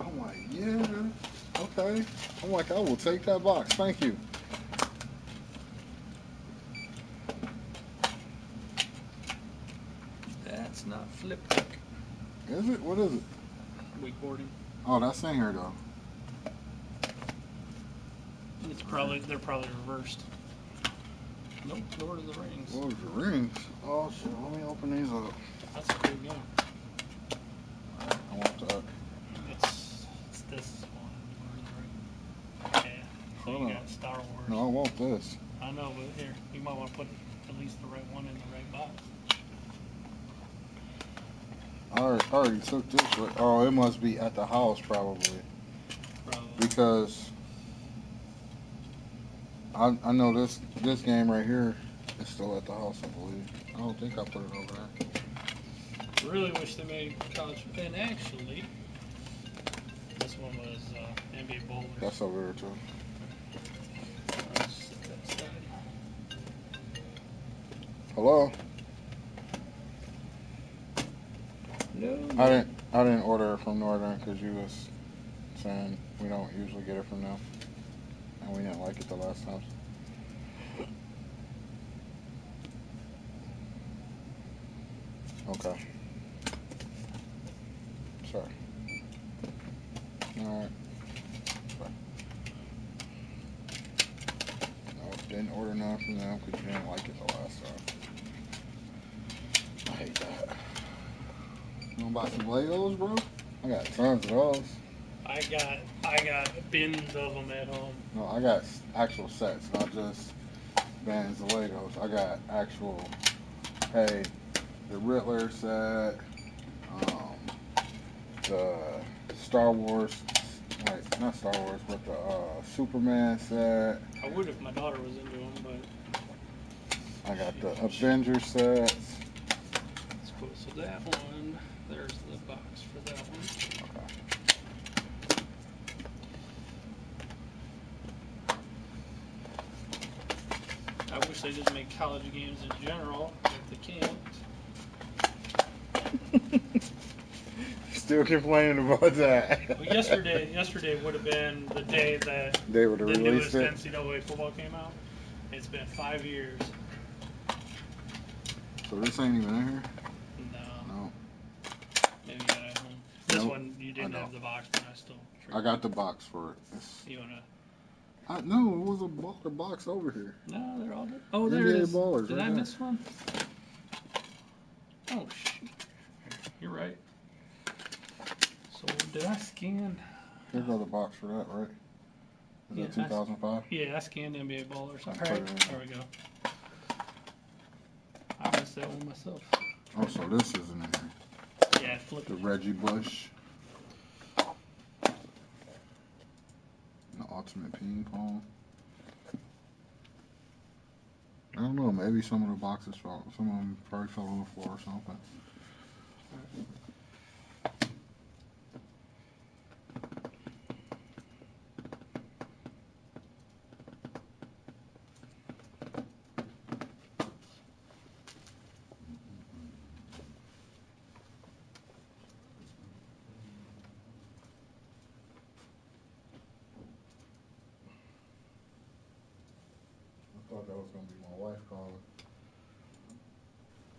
Oh my, yeah. Okay. I'm like, I will take that box. Thank you. That's not flip book. Is it? What is it? Wakeboarding. Oh, that's in here though. They're probably reversed. Nope, Lord of the Rings. Lord of the Rings. Oh shit, let me open these up. That's a cool game. I want that. It's this one, Lord of the Rings. Yeah. Hold You on. got Star Wars. No, I want this. I know, but here, you might want to put at least the right one in the right box. I already took this. Right. Oh, it must be at the house probably. Probably. Because I know this game right here is still at the house, I believe. I don't think I put it over there. Really wish they made college. And actually, this one was NBA Bowlers. That's over there too. Let's set that aside. Hello? No. I didn't order it from Northern because you was saying we don't usually get it from them, and we didn't like it the last time. Okay. Sorry. All right. No, didn't order none from them because you didn't like it the last time. I hate that. You want to buy some Legos, bro? I got tons of those. I got bins of them at home. No, I got actual sets, not just bands of Legos. I got actual, hey, the Riddler set, the Star Wars, like not Star Wars, but the Superman set. I would if my daughter was into them, but I got the Avengers sets. that's cool. So that one, there's the box for that one. I wish they didn't make college games in general, but they can't. Still complaining about that. Well, yesterday would have been the day that They would have the released newest it. NCAA football came out. It's been 5 years. So this ain't even in here? No. No. Maybe you got it at home. This Nope, one, you didn't have the box, but I still... I got the box for it. You want to... No, it was a baller box over here. No, they're all... Oh, there NBA it is. Ballers, Did right I there. miss one? Oh, shoot. You're right. So, did I scan... Here go the box for that, right? Is Yeah, that 2005? Yeah, I scanned NBA Ballers. All Put right, it in. there we go. I missed that one myself. Oh, so this isn't in here. Yeah, flip The it. Reggie Bush. The Ultimate Ping Pong. I don't know, maybe some of the boxes fell. Some of them probably fell on the floor or something. I thought that was going to be my wife calling.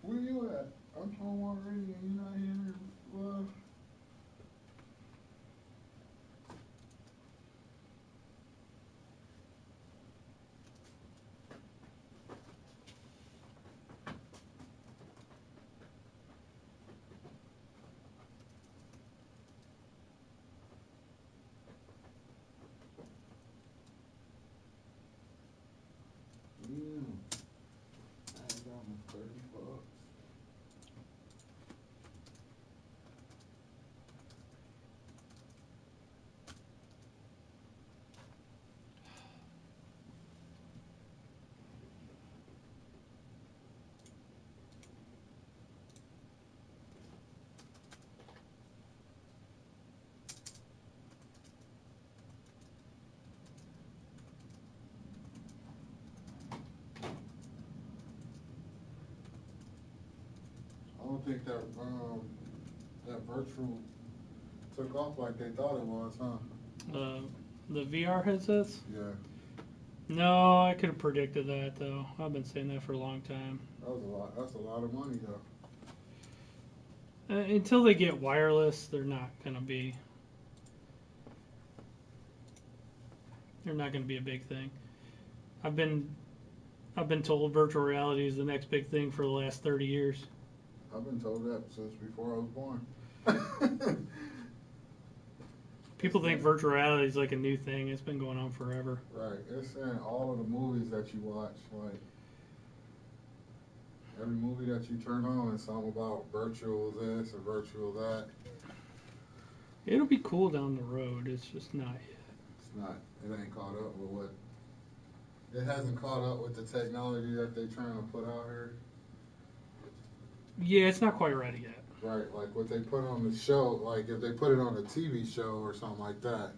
Where you at? I'm home already and you're not here. Well, I got my $30. think that that virtual took off like they thought it was, huh? The VR headsets? Yeah. No, I could have predicted that though. I've been saying that for a long time. That was a lot. That's a lot of money though. Until they get wireless, they're not gonna be. They're not gonna be a big thing. I've been told virtual reality is the next big thing for the last 30 years. I've been told that since before I was born. People think virtual reality is like a new thing. It's been going on forever. Right. It's in all of the movies that you watch. Like every movie that you turn on is something about virtual this or virtual that. It'll be cool down the road. It's just not yet. It's not. It ain't caught up with what. It hasn't caught up with the technology that they're trying to put out here. Yeah, it's not quite ready yet. Right, like what they put on the show, like if they put it on a TV show or something like that,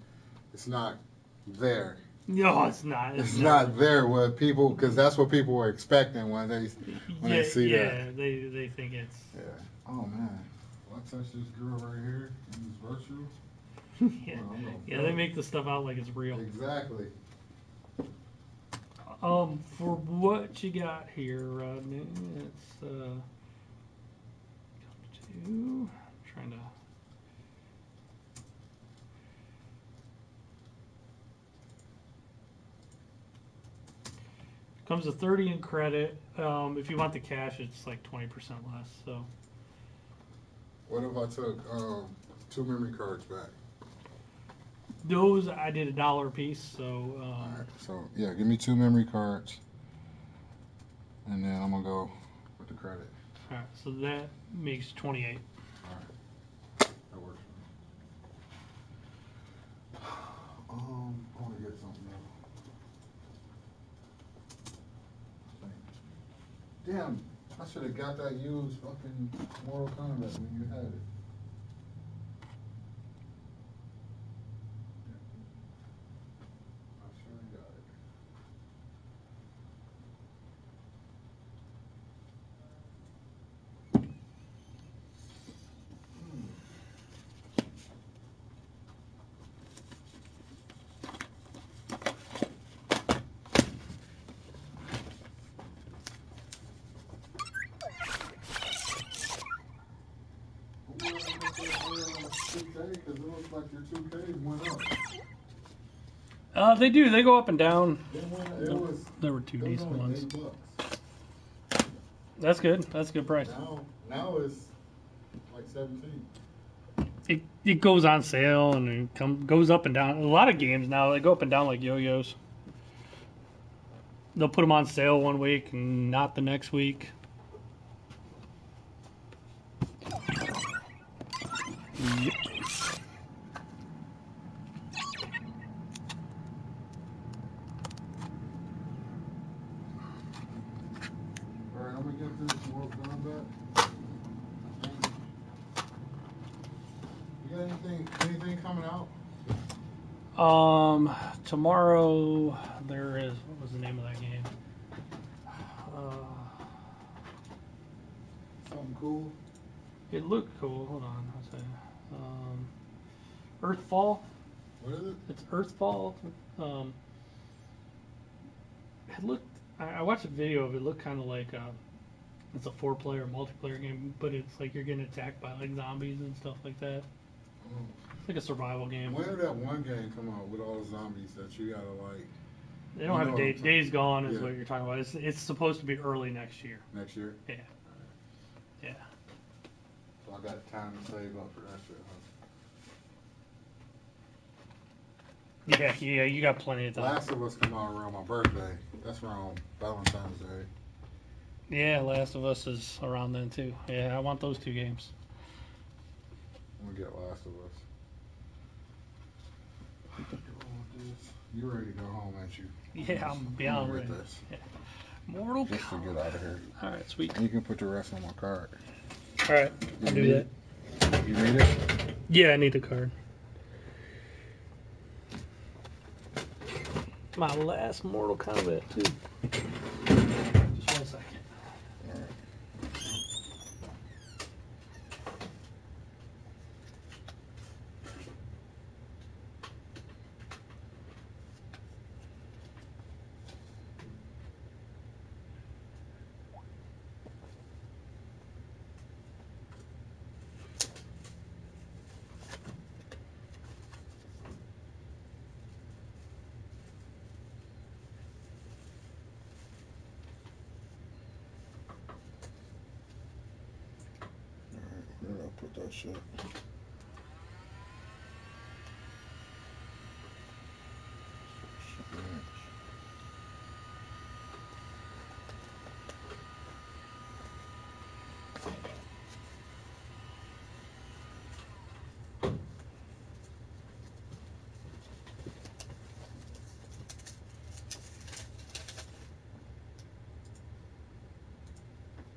it's not there. No, it's not. It's not there with people, because that's what people were expecting when they see that. Yeah, they think it's. Yeah. Oh man, will I touch this girl right here? Use virtual. Yeah, Well, yeah, they make the stuff out like it's real. Exactly. For what you got here, Rodney, it's I'm trying to. Comes to 30 in credit. If you want the cash, it's like 20% less. So. What if I took 2 memory cards back? Those I did $1 a piece. So. All right. So yeah, give me 2 memory cards, and then I'm gonna go with the credit. All right. So that makes 28. All right. That works for me. I want to get something else. Damn, I should have got that used fucking Mortal Kombat when you had it. I sure got it. Because it looks like your 2Ks went up. They do. They go up and down. There were 2 it was decent only ones. $8. That's good. That's a good price. Now it's like 17. It goes on sale and it goes up and down. A lot of games now they go up and down like yo-yos. They'll put them on sale one week and not the next week. Yep. Alright, I'm gonna get this Mortal Kombat. You got anything coming out? Tomorrow there is. What was the name of that game? Something cool? It looked cool. Hold on, I'll say. Earthfall. What is it? It's Earthfall. It looked. I watched a video of it. It looked kind of like it's a 4-player multiplayer game, but it's like you're getting attacked by like zombies and stuff like that. It's like a survival game. When did that one game come out with all the zombies that you gotta like? They don't have a date. Days Gone is Yeah. what you're talking about. It's supposed to be early next year. Next year? Yeah. Yeah. So I got time to save up for that shit, huh? Yeah, you got plenty of time. Last of Us come out around my birthday. That's around Valentine's Day. Yeah, Last of Us is around then too. Yeah, I want those 2 games. I'm gonna get Last of Us. You ready to go home, ain't you? Yeah, I'm beyond ready. This. Yeah. Mortal Just to get Kombat. out of here. All right, sweet. And you can put the rest on my card. All right, I'll do that. You need it? Yeah, I need a card. My last Mortal Kombat too. Just 1 second. Alright. that shit.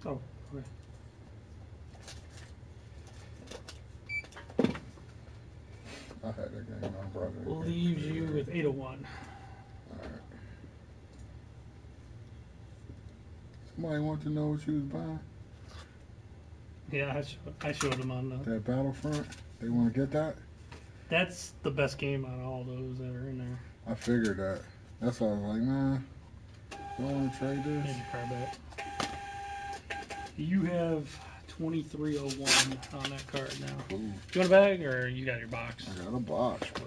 Oh, okay. I had that game on brother. Leaves you with 801. Alright. Somebody want to know what you was buying? Yeah, I showed them on the. That Battlefront? They want to get that? That's the best game out of all those that are in there. I figured that. That's why I was like, man, do I want to trade this? Maybe card back. You have 2301 on that card now. Ooh, You want a bag or you got your box? I got a box, bro.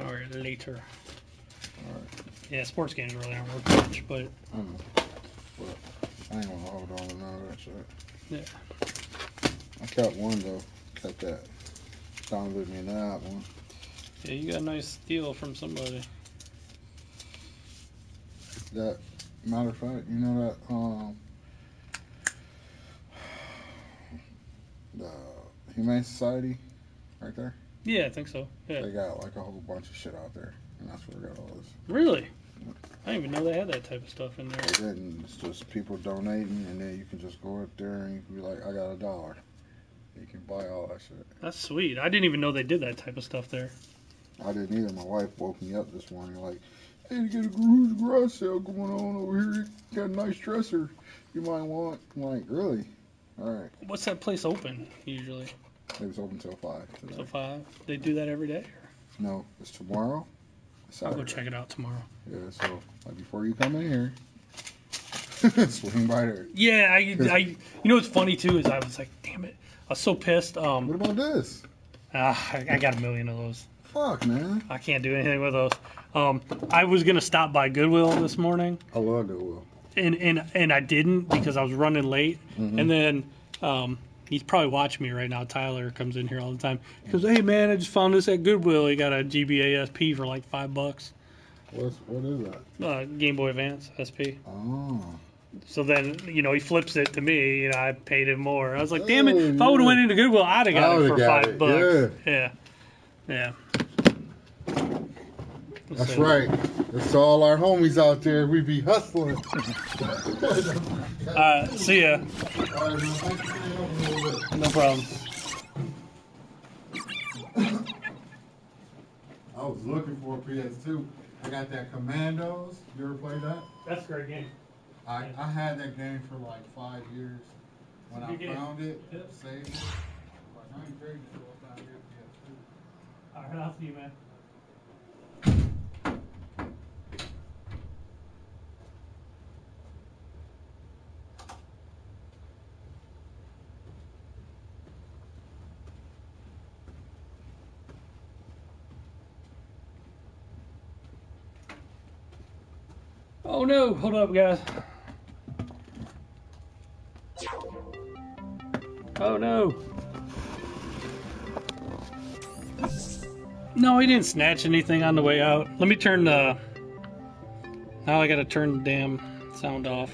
Alright, later. Alright. Yeah, sports games really aren't worth much, but I know. But I ain't gonna hold on to none of that shit. yeah. I kept one though. Kept that. Downloaded me that one. Yeah, you got a nice deal from somebody. That matter of fact, you know that the Humane Society right there? Yeah, I think so. Yeah. They got like a whole bunch of shit out there. And that's where they got all this. Really? I didn't even know they had that type of stuff in there. They didn't. It's just people donating, and then you can just go up there and you can be like, I got $1. You can buy all that shit. That's sweet. I didn't even know they did that type of stuff there. I didn't either. My wife woke me up this morning like, hey, you get a garage sale going on over here. You got a nice dresser you might want. I'm like, really? All right. What's that place open usually? It was open till 5 today. Till 5? They do that every day? No, it's tomorrow. It's I'll go Saturday. check it out tomorrow. Yeah, so like before you come in here, swing by there. Yeah, you know what's funny too is I was like, damn it, I was so pissed. What about this? I got a million of those. Fuck, man. I can't do anything with those. I was gonna stop by Goodwill this morning, I love Goodwill. and I didn't because I was running late. Mhm. And then he's probably watching me right now. Tyler comes in here all the time. He goes, "Hey man, I just found this at Goodwill. He got a GBA SP for like $5. What is that? Game Boy Advance SP." Oh. So then, he flips it to me. I paid him more. I was like, damn it. If I would have went into Goodwill, I'd have got it for $5. Yeah. That's right. That's all our homies out there. We be hustling. See ya. No problem. I was looking for a PS2. I got that Commandos. You ever played that? That's a great game. I had that game for like 5 years. When I Good game. found it, Yep. saved it. Like, I ain't trading it for a 5-year PS2. All right, I'll see you, man. Oh no, hold up guys. Oh no. No, he didn't snatch anything on the way out. Let me turn the... Now I gotta turn the damn sound off.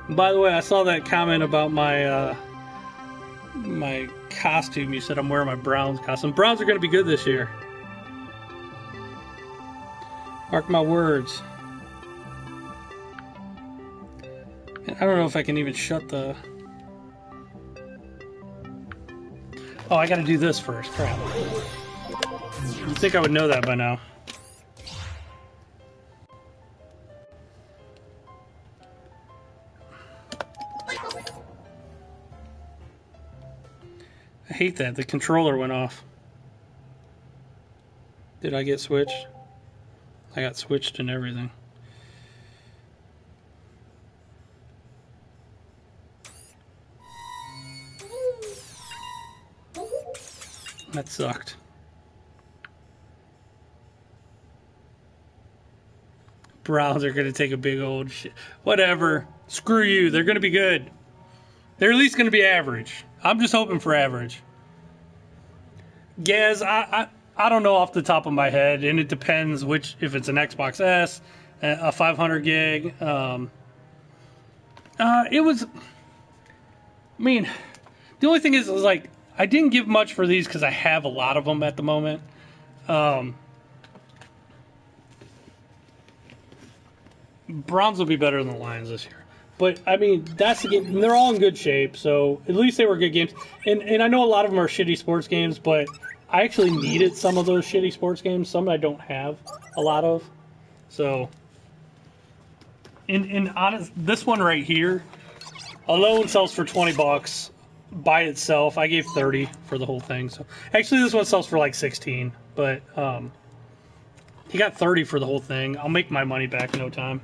By the way, I saw that comment about my my costume. You said I'm wearing my Browns costume. Browns are gonna be good this year. Mark my words. I don't know if I can even shut the... Oh, I gotta do this first. Crap. You'd think I would know that by now. I hate that. The controller went off. Did I get switched? I got switched and everything. That sucked. Browns are gonna take a big old shit. Whatever. Screw you. They're going to be good. They're at least going to be average. I'm just hoping for average. Gaz, I don't know off the top of my head, and it depends if it's an Xbox S, a 500 gig. It was. I mean, the only thing is like I didn't give much for these because I have a lot of them at the moment. Browns will be better than the Lions this year. But, I mean, that's the game. They're all in good shape, so at least they were good games. And I know a lot of them are shitty sports games, but I actually needed some of those shitty sports games. Some I don't have a lot of. So, in honest, this one right here alone sells for $20 by itself. I gave 30 for the whole thing. So, actually, this one sells for like 16, but he got 30 for the whole thing. I'll make my money back in no time.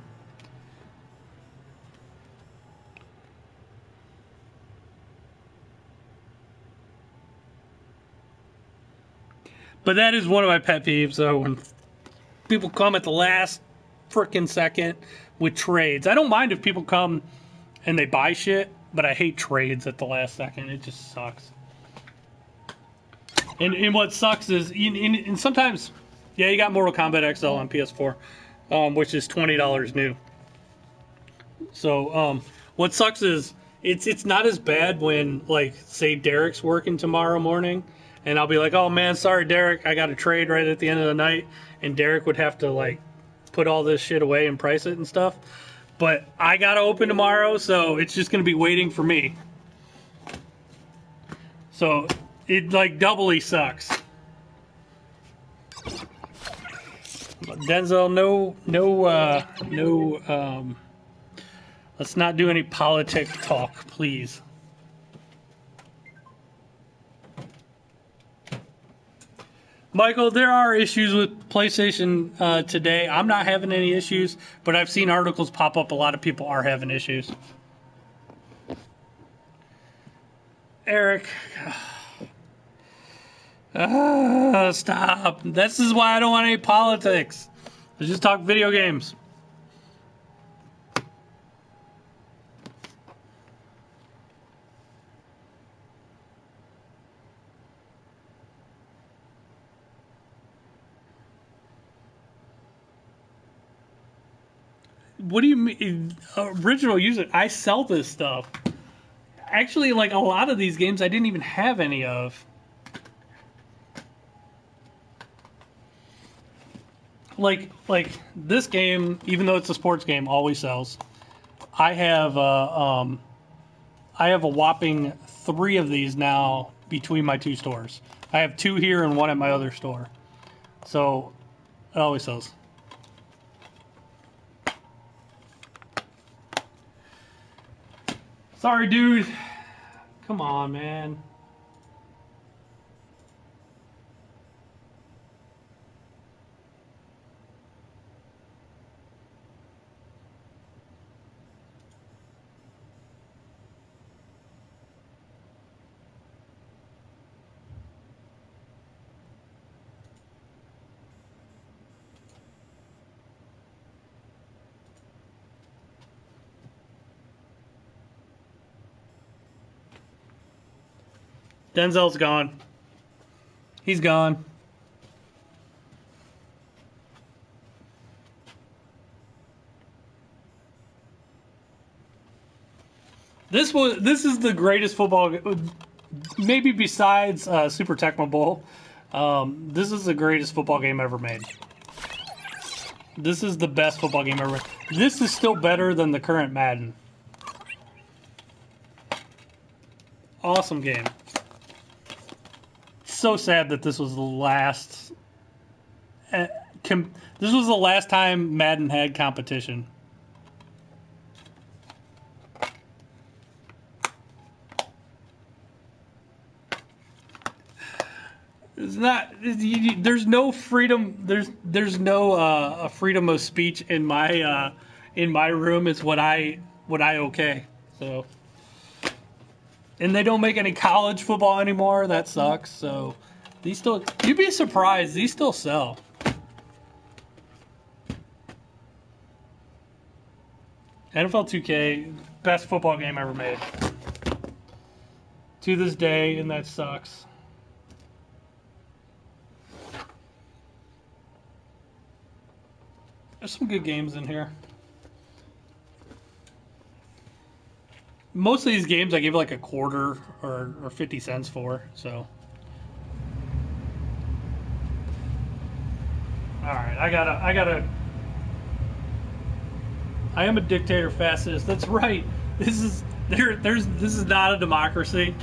But that is one of my pet peeves, though, when people come at the last frickin' second with trades. I don't mind if people come and they buy shit, but I hate trades at the last second. It just sucks. And what sucks is, and sometimes, yeah, you got Mortal Kombat XL on PS4, which is $20 new. So, what sucks is, it's not as bad when, like, say Derek's working tomorrow morning, and I'll be like, oh man, sorry Derek, I got a trade right at the end of the night, and Derek would have to, like, put all this shit away and price it and stuff. But I gotta open tomorrow, so it's just gonna be waiting for me. So it like doubly sucks. Denzel, no. Let's not do any politic talk, please. Michael, there are issues with PlayStation today. I'm not having any issues, but I've seen articles pop up. A lot of people are having issues. Eric. Stop. This is why I don't want any politics. Let's just talk video games. What do you mean? Original user? I sell this stuff. Actually, like a lot of these games I didn't even have any of. Like this game, even though it's a sports game, always sells. I have a whopping 3 of these now between my 2 stores. I have 2 here and 1 at my other store. So it always sells. Sorry, dude. Come on, man. Denzel's gone. He's gone. This is the greatest football, maybe besides Super Tecmo Bowl. This is the greatest football game ever made. This is the best football game ever made. This is still better than the current Madden. Awesome game. So sad that this was the last. This was the last time Madden had competition. It's not. There's no freedom. There's no freedom of speech in my room. It's what I okay. So. And they don't make any college football anymore. That sucks. So these still, you'd be surprised, these still sell. NFL 2K, best football game ever made. To this day, and that sucks. There's some good games in here. Most of these games I give like a quarter or 50 cents for, so. Alright, I am a dictator fascist. That's right. This is this is not a democracy.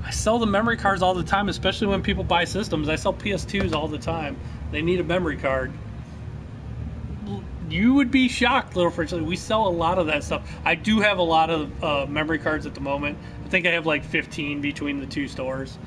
I sell the memory cards all the time, especially when people buy systems. I sell PS2s all the time. They need a memory card. You would be shocked, Little Fridge. We sell a lot of that stuff. I do have a lot of memory cards at the moment. I think I have like 15 between the two stores.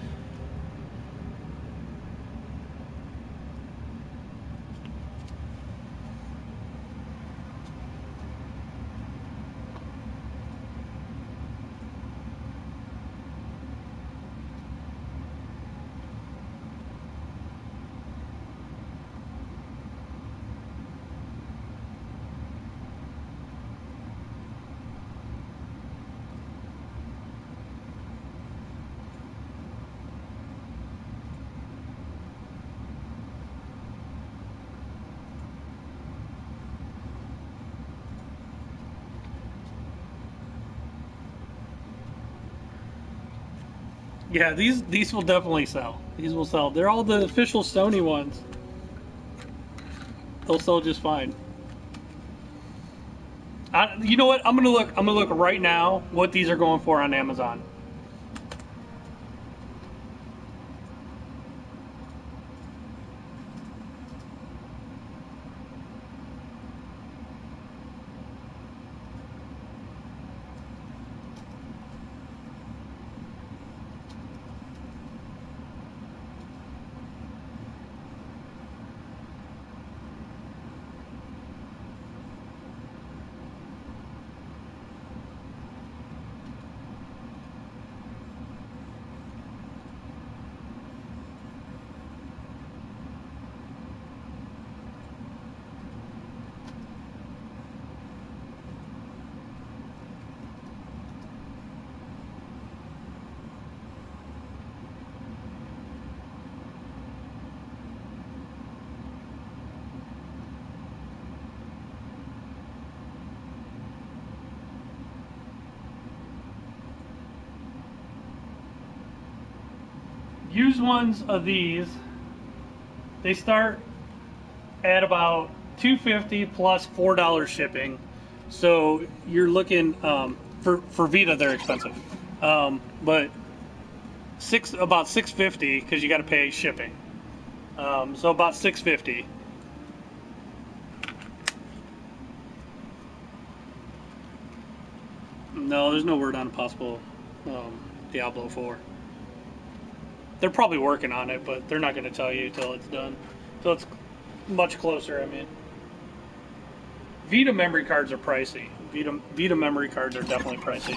Yeah, these will definitely sell. These will sell. They're all the official Sony ones. They'll sell just fine. You know what? I'm gonna look right now what these are going for on Amazon. Used ones of these, they start at about $250 plus $4 shipping. So you're looking for Vita, they're expensive, but about $650 because you got to pay shipping. So about $650. No, there's no word on a possible Diablo 4. They're probably working on it, but they're not going to tell you till it's done. Till it's much closer, I mean. Vita memory cards are pricey. Vita memory cards are definitely pricey.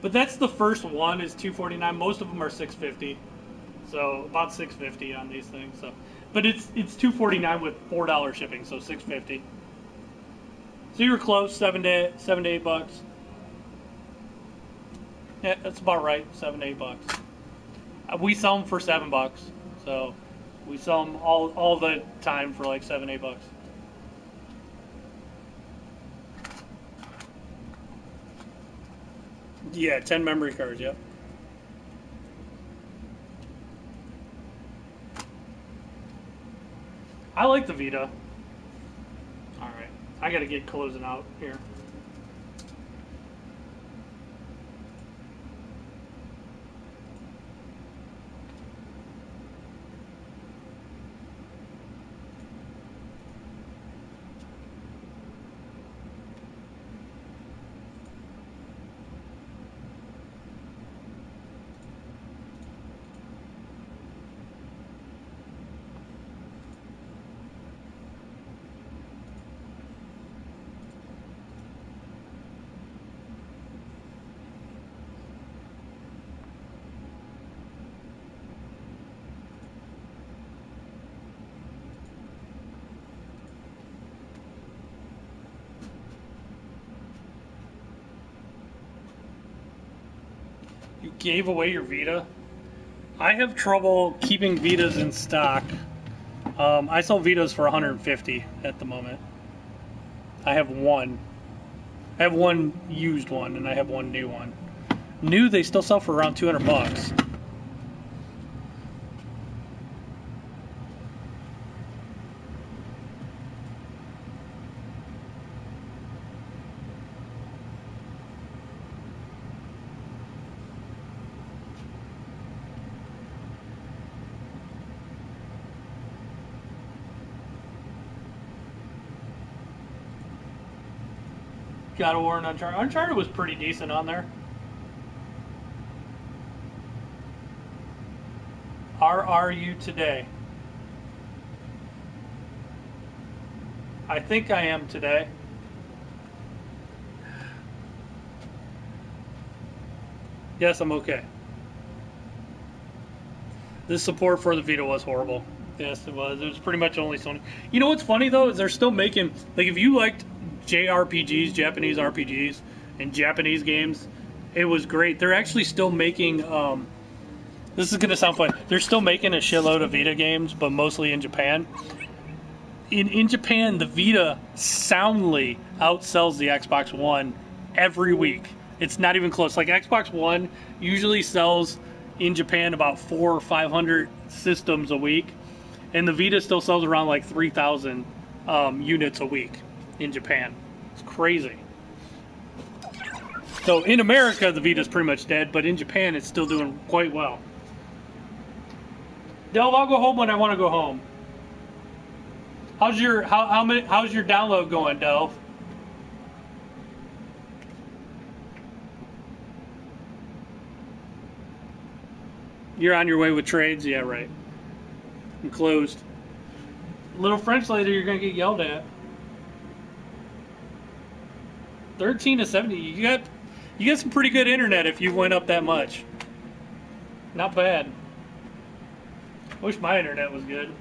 But that's the first one is $249. Most of them are $650. So about $650 on these things. So, but it's $249 with $4 shipping, so $650. So you were close, $7 to $8. Yeah, that's about right, $7 to $8. We sell them for $7, so we sell them all the time for like $7, $8. Yeah, 10 memory cards. Yep. I like the Vita. All right, I gotta get closing out here. gave away your Vita. I have trouble keeping Vitas in stock. I sell Vitas for 150 at the moment. I have one. I have one used one, and I have one new one. New, they still sell for around 200 bucks. God of War and Uncharted. Uncharted was pretty decent on there. Are you today? I think I am today. Yes, I'm okay. This support for the Vita was horrible. Yes, it was. It was pretty much only Sony. You know what's funny though is they're still making, like, if you liked JRPGs, Japanese RPGs, and Japanese games, it was great. They're actually still making. This is gonna sound funny. They're still making a shitload of Vita games, but mostly in Japan. In Japan, the Vita soundly outsells the Xbox One every week. It's not even close. Like, Xbox One usually sells in Japan about 400 or 500 systems a week, and the Vita still sells around like 3,000 units a week in Japan. It's crazy. So in America, the Vita's pretty much dead, but in Japan, it's still doing quite well. Delv, I'll go home when I want to go home. How's your how's your download going, Delv? You're on your way with trades? Yeah, right. I'm closed. Little French lady, you're gonna get yelled at. 13 to 70. You got some pretty good internet if you went up that much. Not bad. Wish my internet was good.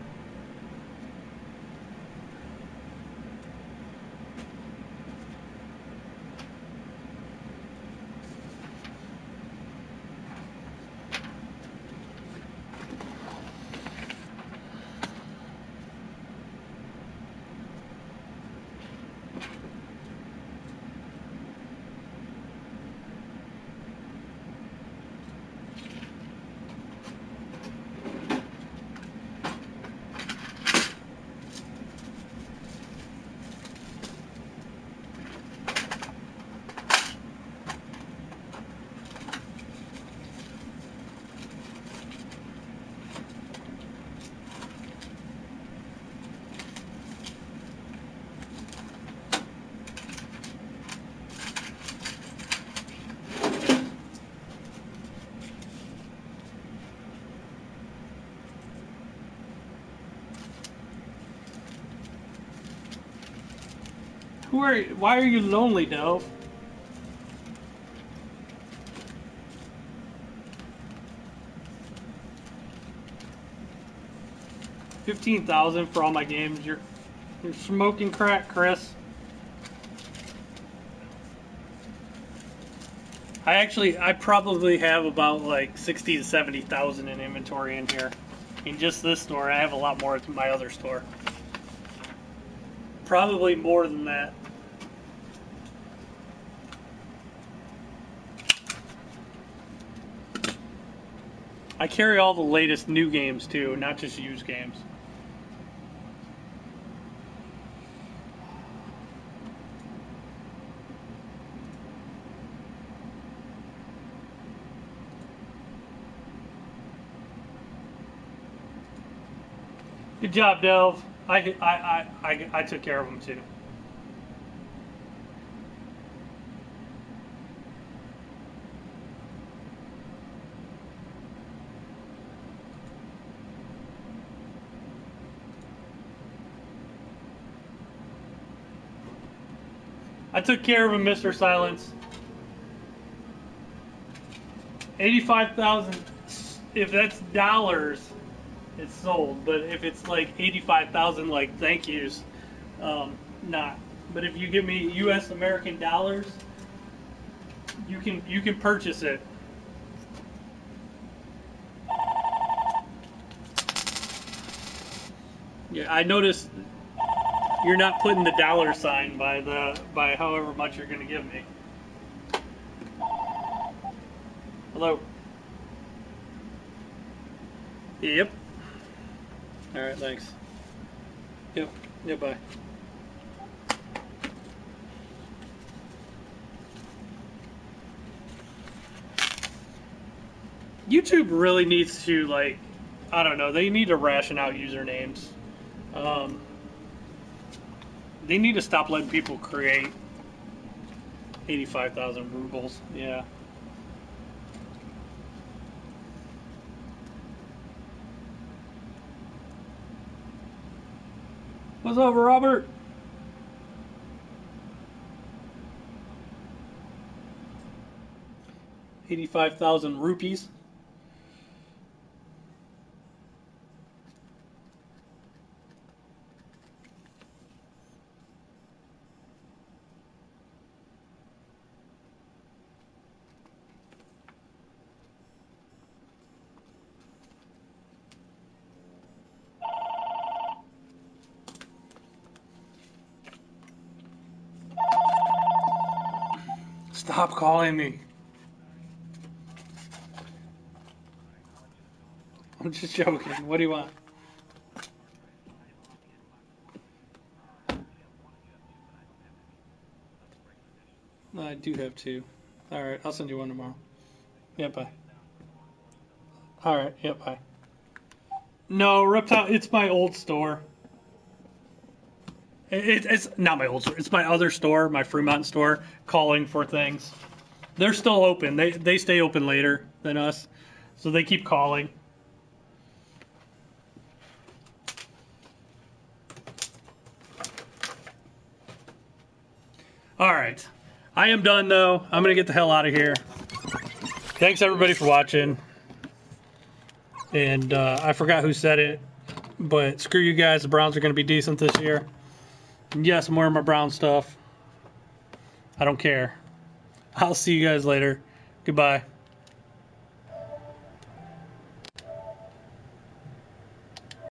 Why are you lonely, Delv? $15,000 for all my games. You're smoking crack, Chris. I probably have about like 60 to 70,000 in inventory in here. In just this store, I have a lot more at my other store. Probably more than that. I carry all the latest new games too, not just used games. Good job, Delv. I took care of them too. I took care of him, Mr. Silence. 85,000. If that's dollars, it's sold. But if it's like 85,000, like thank yous, not. But if you give me U.S. American dollars, you can purchase it. Yeah, I noticed you're not putting the dollar sign by however much you're gonna give me. Hello. Yep. All right, thanks. Yep. Yep. Bye. YouTube really needs to, like, I don't know, they need to ration out usernames. They need to stop letting people create 85,000 rubles. Yeah. What's up, Robert? $85,000 rupees. Stop calling me. I'm just joking. What do you want? I do have two. Alright, I'll send you one tomorrow. Yeah, bye. Alright, yeah, bye. No, Reptile, it's my old store. It's not my old store. It's my other store, my Fremont store, calling for things. They're still open. They stay open later than us, so they keep calling. All right, I am done though. I'm gonna get the hell out of here. Thanks everybody for watching. And I forgot who said it, but screw you guys. The Browns are gonna be decent this year. And yes, I'm wearing my Brown stuff. I don't care. I'll see you guys later. Goodbye.